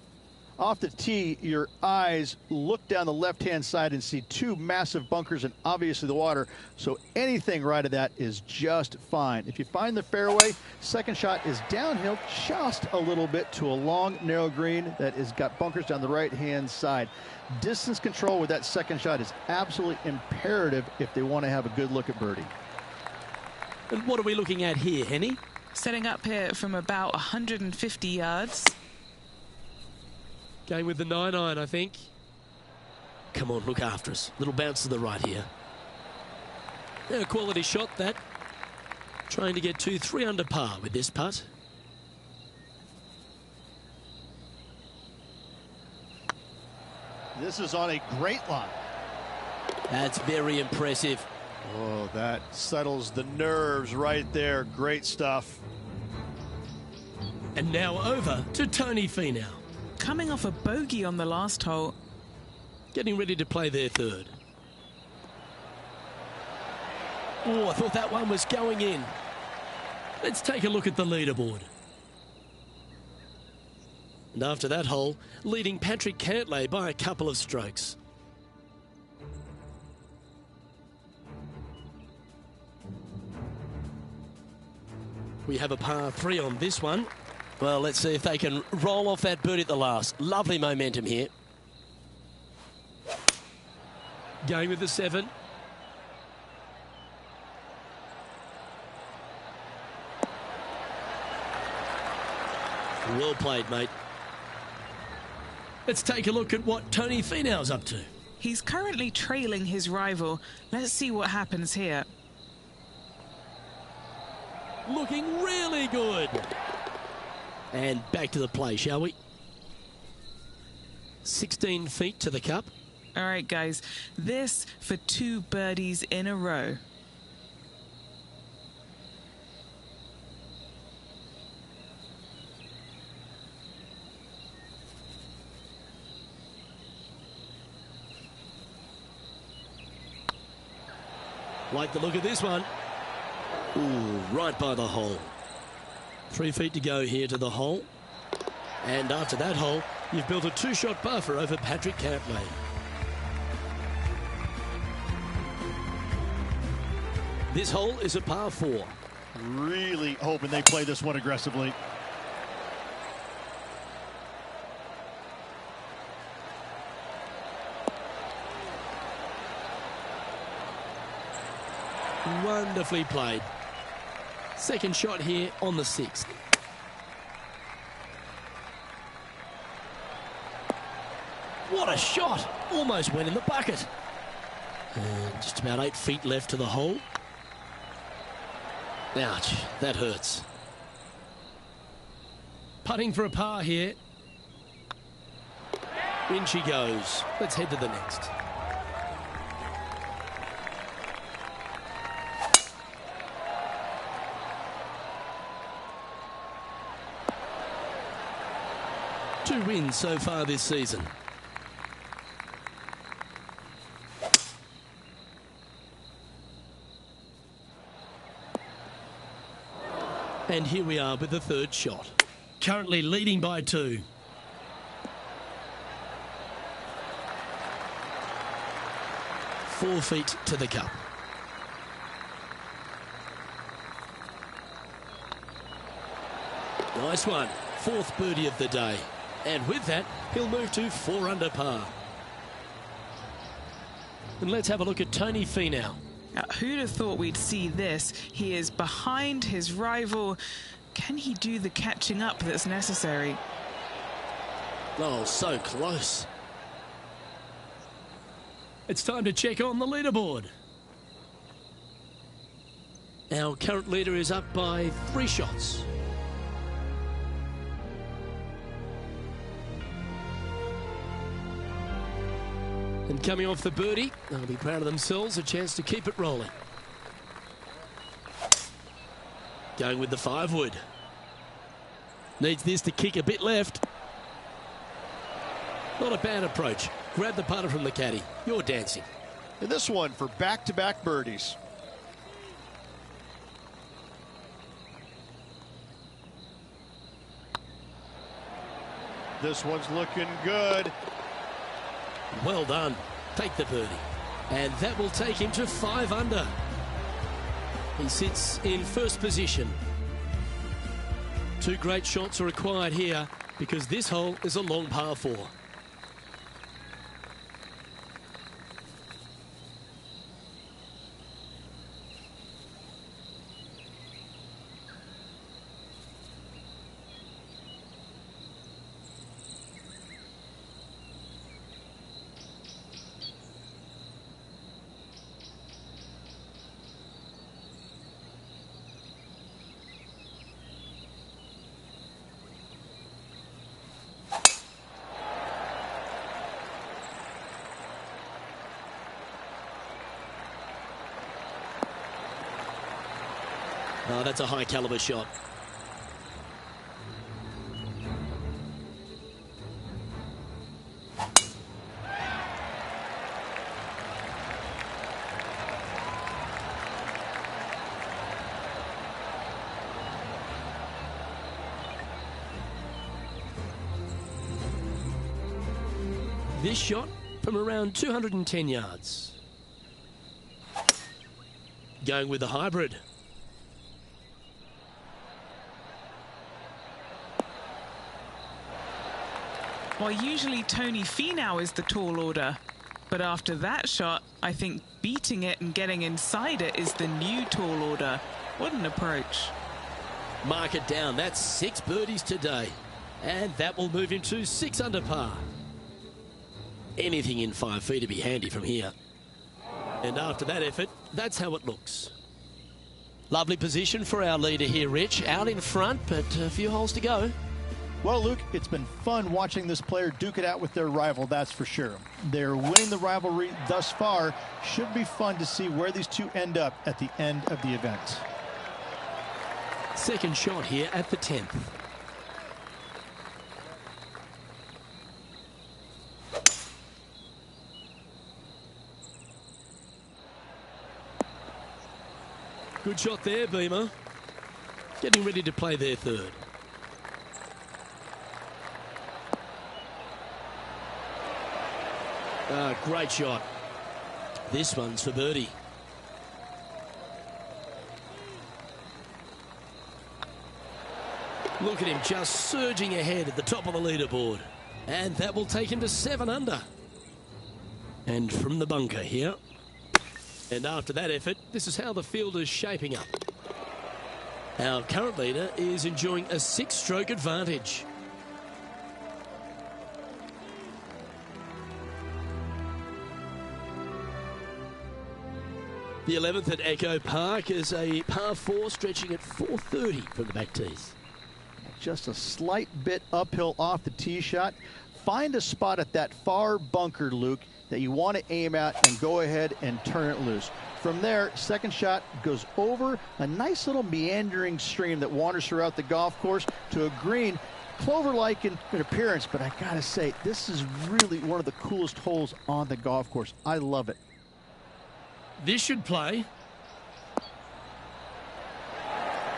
Off the tee, your eyes look down the left-hand side and see 2 massive bunkers and obviously the water. So anything right of that is just fine. If you find the fairway, second shot is downhill just a little bit to a long, narrow green that has got bunkers down the right-hand side. Distance control with that second shot is absolutely imperative if they want to have a good look at birdie. And what are we looking at here, Henny? Setting up here from about 150 yards. Going with the 9-iron, I think. Come on, look after us. Little bounce to the right here. Yeah, a quality shot, that. Trying to get 2-3 under par with this putt. This is on a great line. That's very impressive. Oh, that settles the nerves right there. Great stuff. And now over to Tony Finau. Coming off a bogey on the last hole. getting ready to play their third. Oh, I thought that one was going in. Let's take a look at the leaderboard. And after that hole, leading Patrick Cantlay by a couple of strokes. We have a par 3 on this one. Well, let's see if they can roll off that birdie at the last. Lovely momentum here. Going with the 7. Well played, mate. Let's take a look at what Tony Finau's up to. He's currently trailing his rival. Let's see what happens here. Looking really good. And back to the play, shall we? 16 feet to the cup. All right, guys. This for 2 birdies in a row. Like the look of this one. Ooh, right by the hole. 3 feet to go here to the hole. And after that hole, you've built a 2-shot buffer over Patrick Cantlay. This hole is a par 4. Really hoping they play this one aggressively. Wonderfully played. Second shot here on the 6th. What a shot! Almost went in the bucket. And just about 8 feet left to the hole. Ouch, that hurts. Putting for a par here. In she goes. Let's head to the next. Two wins so far this season. And here we are with the 3rd shot. Currently leading by 2. Four feet to the cup. Nice one. 4th birdie of the day. And with that, he'll move to 4 under par. And let's have a look at Tony Finau. Now, who'd have thought we'd see this? He is behind his rival. Can he do the catching up that's necessary? Oh, so close. It's time to check on the leaderboard. Our current leader is up by 3 shots. And coming off the birdie, they'll be proud of themselves, a chance to keep it rolling. Going with the 5-wood. Needs this to kick a bit left. Not a bad approach. Grab the putter from the caddy. You're dancing. And this one for back-to-back birdies. This one's looking good. Well done. Take the birdie. And that will take him to 5 under. He sits in 1st position. 2 great shots are required here because this hole is a long par 4. Oh, that's a high caliber shot. This shot from around 210 yards. Going with the hybrid. Well, usually Tony Finau is the tall order. But after that shot, I think beating it and getting inside it is the new tall order. What an approach. Mark it down. That's 6 birdies today. And that will move him to 6 under par. Anything in 5 feet to be handy from here. And after that effort, that's how it looks. Lovely position for our leader here, Rich. Out in front, but a few holes to go. Well, Luke, it's been fun watching this player duke it out with their rival, that's for sure. They're winning the rivalry thus far. Should be fun to see where these two end up at the end of the event. Second shot here at the 10th. Good shot there, Beamer. Getting ready to play their third. Great shot. This one's for birdie. Look at him just surging ahead at the top of the leaderboard. And that will take him to 7 under. And from the bunker here. And after that effort, this is how the field is shaping up. Our current leader is enjoying a 6-stroke advantage. The 11th at Echo Park is a par 4 stretching at 430 from the back tees. Just a slight bit uphill off the tee shot. Find a spot at that far bunker, Luke, that you want to aim at and go ahead and turn it loose. From there, second shot goes over a nice little meandering stream that wanders throughout the golf course to a green, clover-like in appearance, but I gotta say, this is really one of the coolest holes on the golf course. I love it. This should play.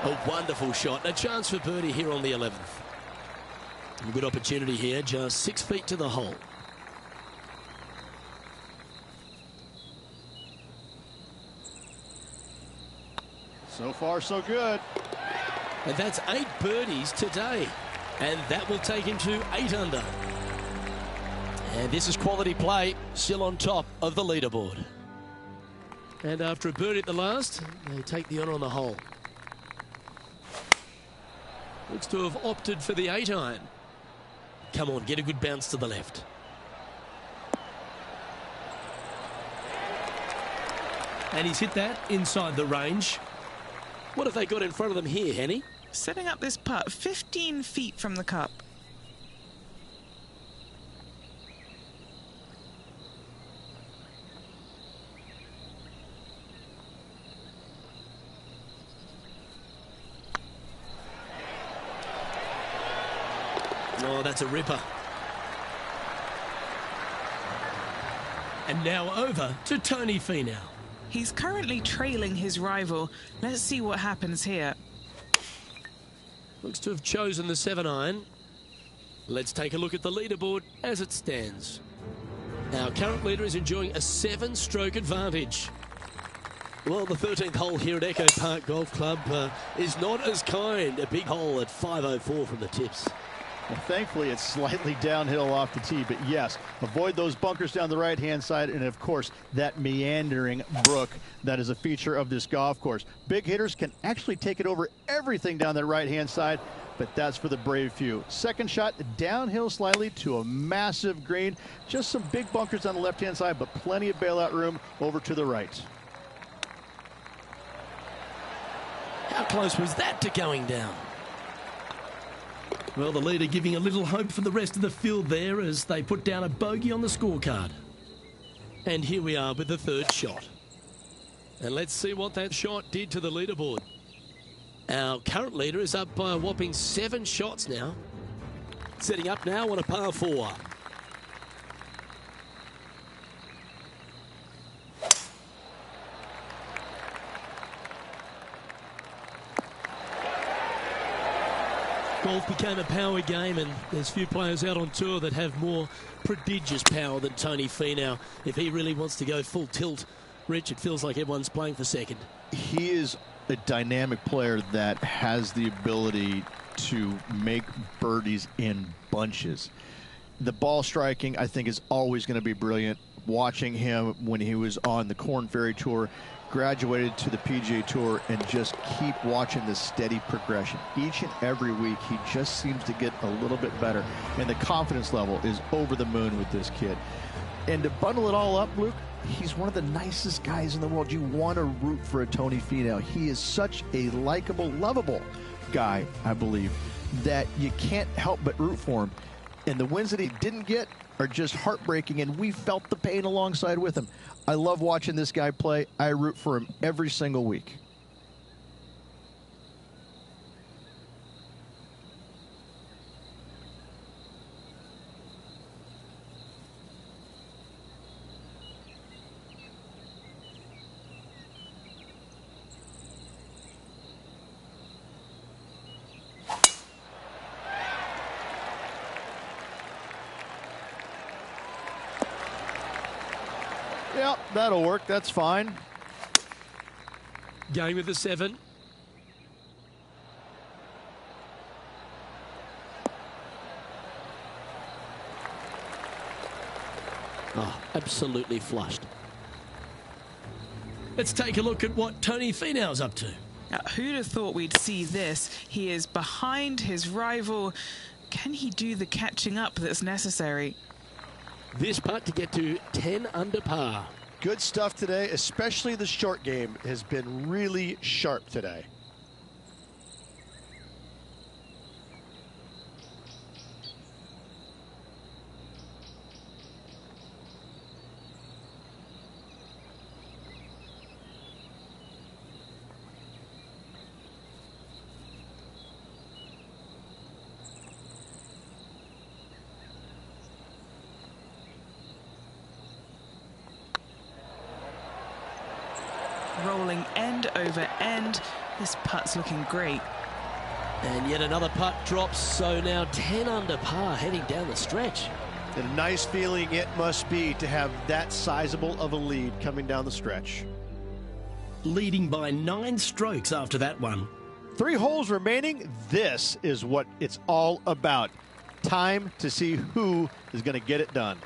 A wonderful shot. A chance for birdie here on the 11th. A good opportunity here, just 6 feet to the hole. So far, so good. And that's 8 birdies today. And that will take him to 8 under. And this is quality play, still on top of the leaderboard. And after a birdie at the last, they take the honour on the hole. Looks to have opted for the 8-iron. Come on, get a good bounce to the left. And he's hit that inside the range. What have they got in front of them here, Henny? Setting up this putt 15 feet from the cup. Oh, that's a ripper. And now over to Tony Finau. He's currently trailing his rival. Let's see what happens here. Looks to have chosen the 7-iron. Let's take a look at the leaderboard as it stands. Our current leader is enjoying a 7-stroke advantage. Well, the 13th hole here at Echo Park Golf Club is not as kind. A big hole at 504 from the tips. Well, thankfully, it's slightly downhill off the tee, but yes, avoid those bunkers down the right-hand side, and of course, that meandering brook that is a feature of this golf course. Big hitters can actually take it over everything down that right-hand side, but that's for the brave few. Second shot, downhill slightly to a massive green. Just some big bunkers on the left-hand side, but plenty of bailout room over to the right. How close was that to going down? Well, the leader giving a little hope for the rest of the field there as they put down a bogey on the scorecard. And here we are with the third shot. And let's see what that shot did to the leaderboard. Our current leader is up by a whopping 7 shots now. Setting up now on a par 4. Golf became a power game, and there's few players out on tour that have more prodigious power than Tony Finau. If he really wants to go full tilt, Rich, it feels like everyone's playing for second. He is a dynamic player that has the ability to make birdies in bunches. The ball striking, I think, is always going to be brilliant. Watching him when he was on the Korn Ferry Tour, graduated to the PGA Tour, and just keep watching the steady progression. Each and every week, he just seems to get a little bit better, and the confidence level is over the moon with this kid. And to bundle it all up, Luke, he's one of the nicest guys in the world. You want to root for a Tony Finau. He is such a likable, lovable guy, I believe, that you can't help but root for him. And the wins that he didn't get are just heartbreaking, and we felt the pain alongside with him. I love watching this guy play. I root for him every single week. Yeah, that'll work. That's fine. Going with the 7. Oh, absolutely flushed. Let's take a look at what Tony Finau's up to. Now, who'd have thought we'd see this? He is behind his rival. Can he do the catching up that's necessary? This putt to get to 10 under par. Good stuff today, especially the short game has been really sharp today. Rolling end over end. This putt's looking great. And yet another putt drops, so now 10 under par heading down the stretch. And a nice feeling it must be to have that sizable of a lead coming down the stretch. Leading by 9 strokes after that one. 3 holes remaining. This is what it's all about. Time to see who is going to get it done.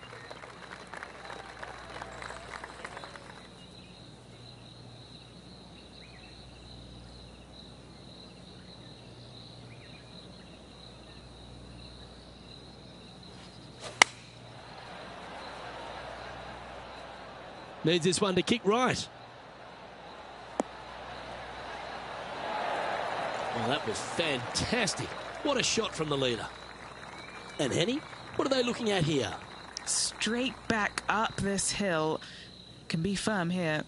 Needs this one to kick right. Well, that was fantastic. What a shot from the leader. And Henny, what are they looking at here? Straight back up this hill. Can be firm here.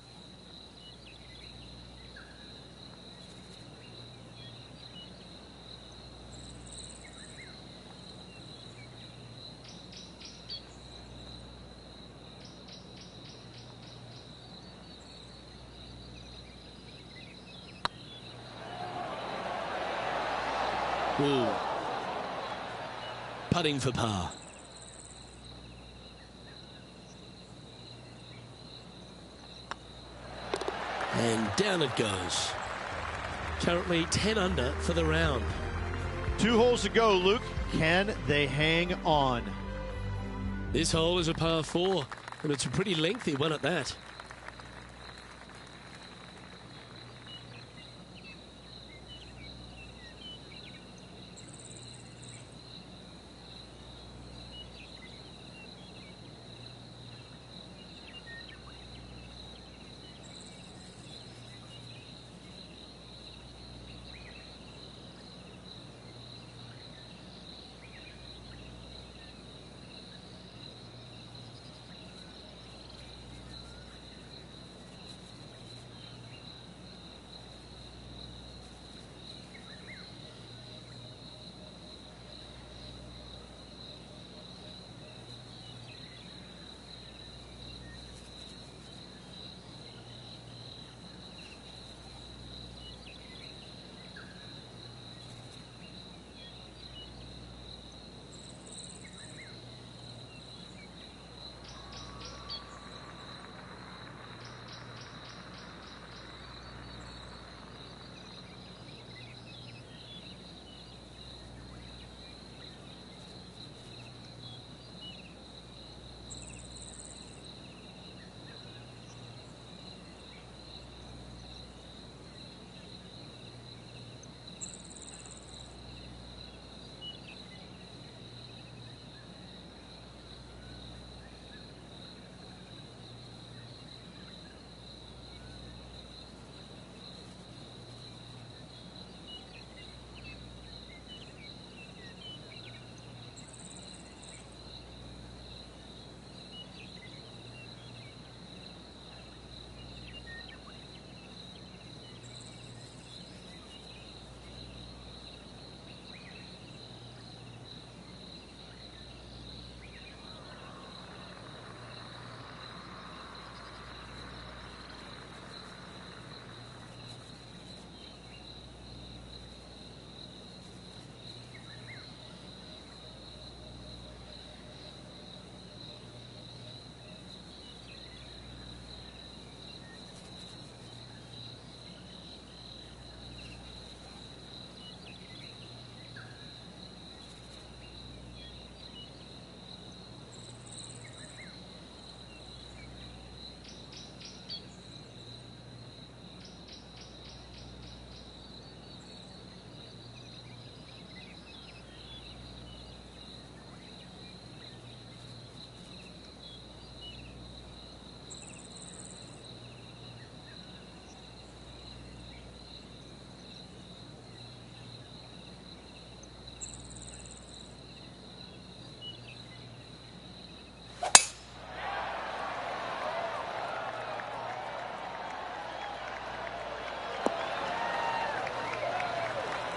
Ooh. Putting for par. And down it goes. Currently 10 under for the round. 2 holes to go, Luke. Can they hang on? This hole is a par 4, and it's a pretty lengthy one at that.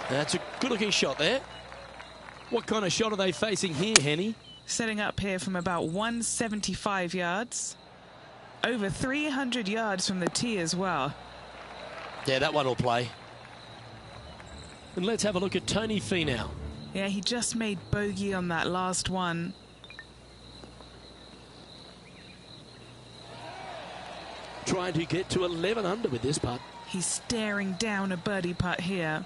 That's a good-looking shot there. What kind of shot are they facing here, Henny? Setting up here from about 175 yards. Over 300 yards from the tee as well. Yeah, that one will play. And let's have a look at Tony Finau. Yeah, he just made bogey on that last one. Trying to get to 11 under with this putt. He's staring down a birdie putt here.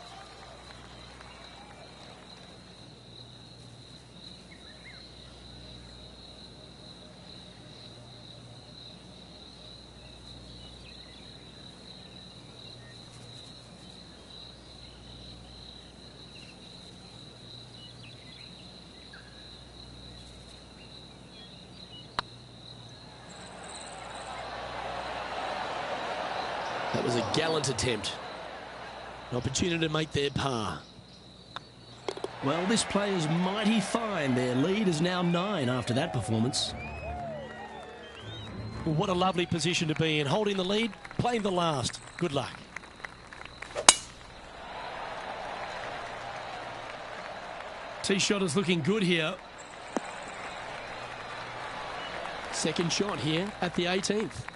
That was a gallant attempt. An opportunity to make their par. Well, this player's mighty fine. Their lead is now 9 after that performance. What a lovely position to be in. Holding the lead, playing the last. Good luck. Tee shot is looking good here. Second shot here at the 18th.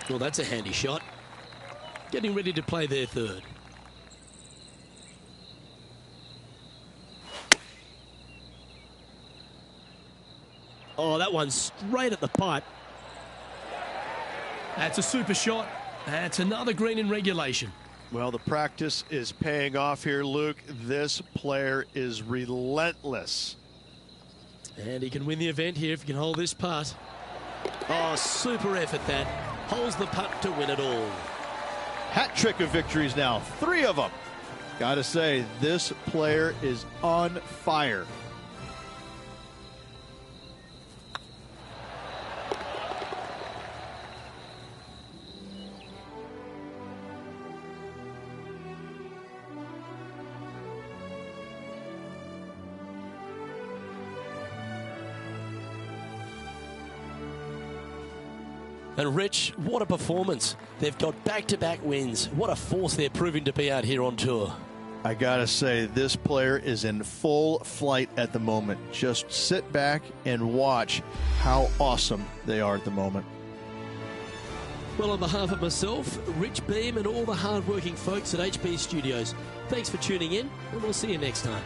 Well, that's a handy shot. Getting ready to play their third. Oh, that one's straight at the pipe. That's a super shot. That's another green in regulation. Well, the practice is paying off here, Luke. This player is relentless. And he can win the event here if he can hold this putt. Oh, super effort that. Holds the putt to win it all. Hat trick of victories now, 3 of them. Gotta say, this player is on fire. And Rich, what a performance. They've got back-to-back wins. What a force they're proving to be out here on tour. I gotta say, this player is in full flight at the moment. Just sit back and watch how awesome they are at the moment. Well, on behalf of myself, Rich Beam, and all the hard-working folks at HB Studios, thanks for tuning in, and we'll see you next time.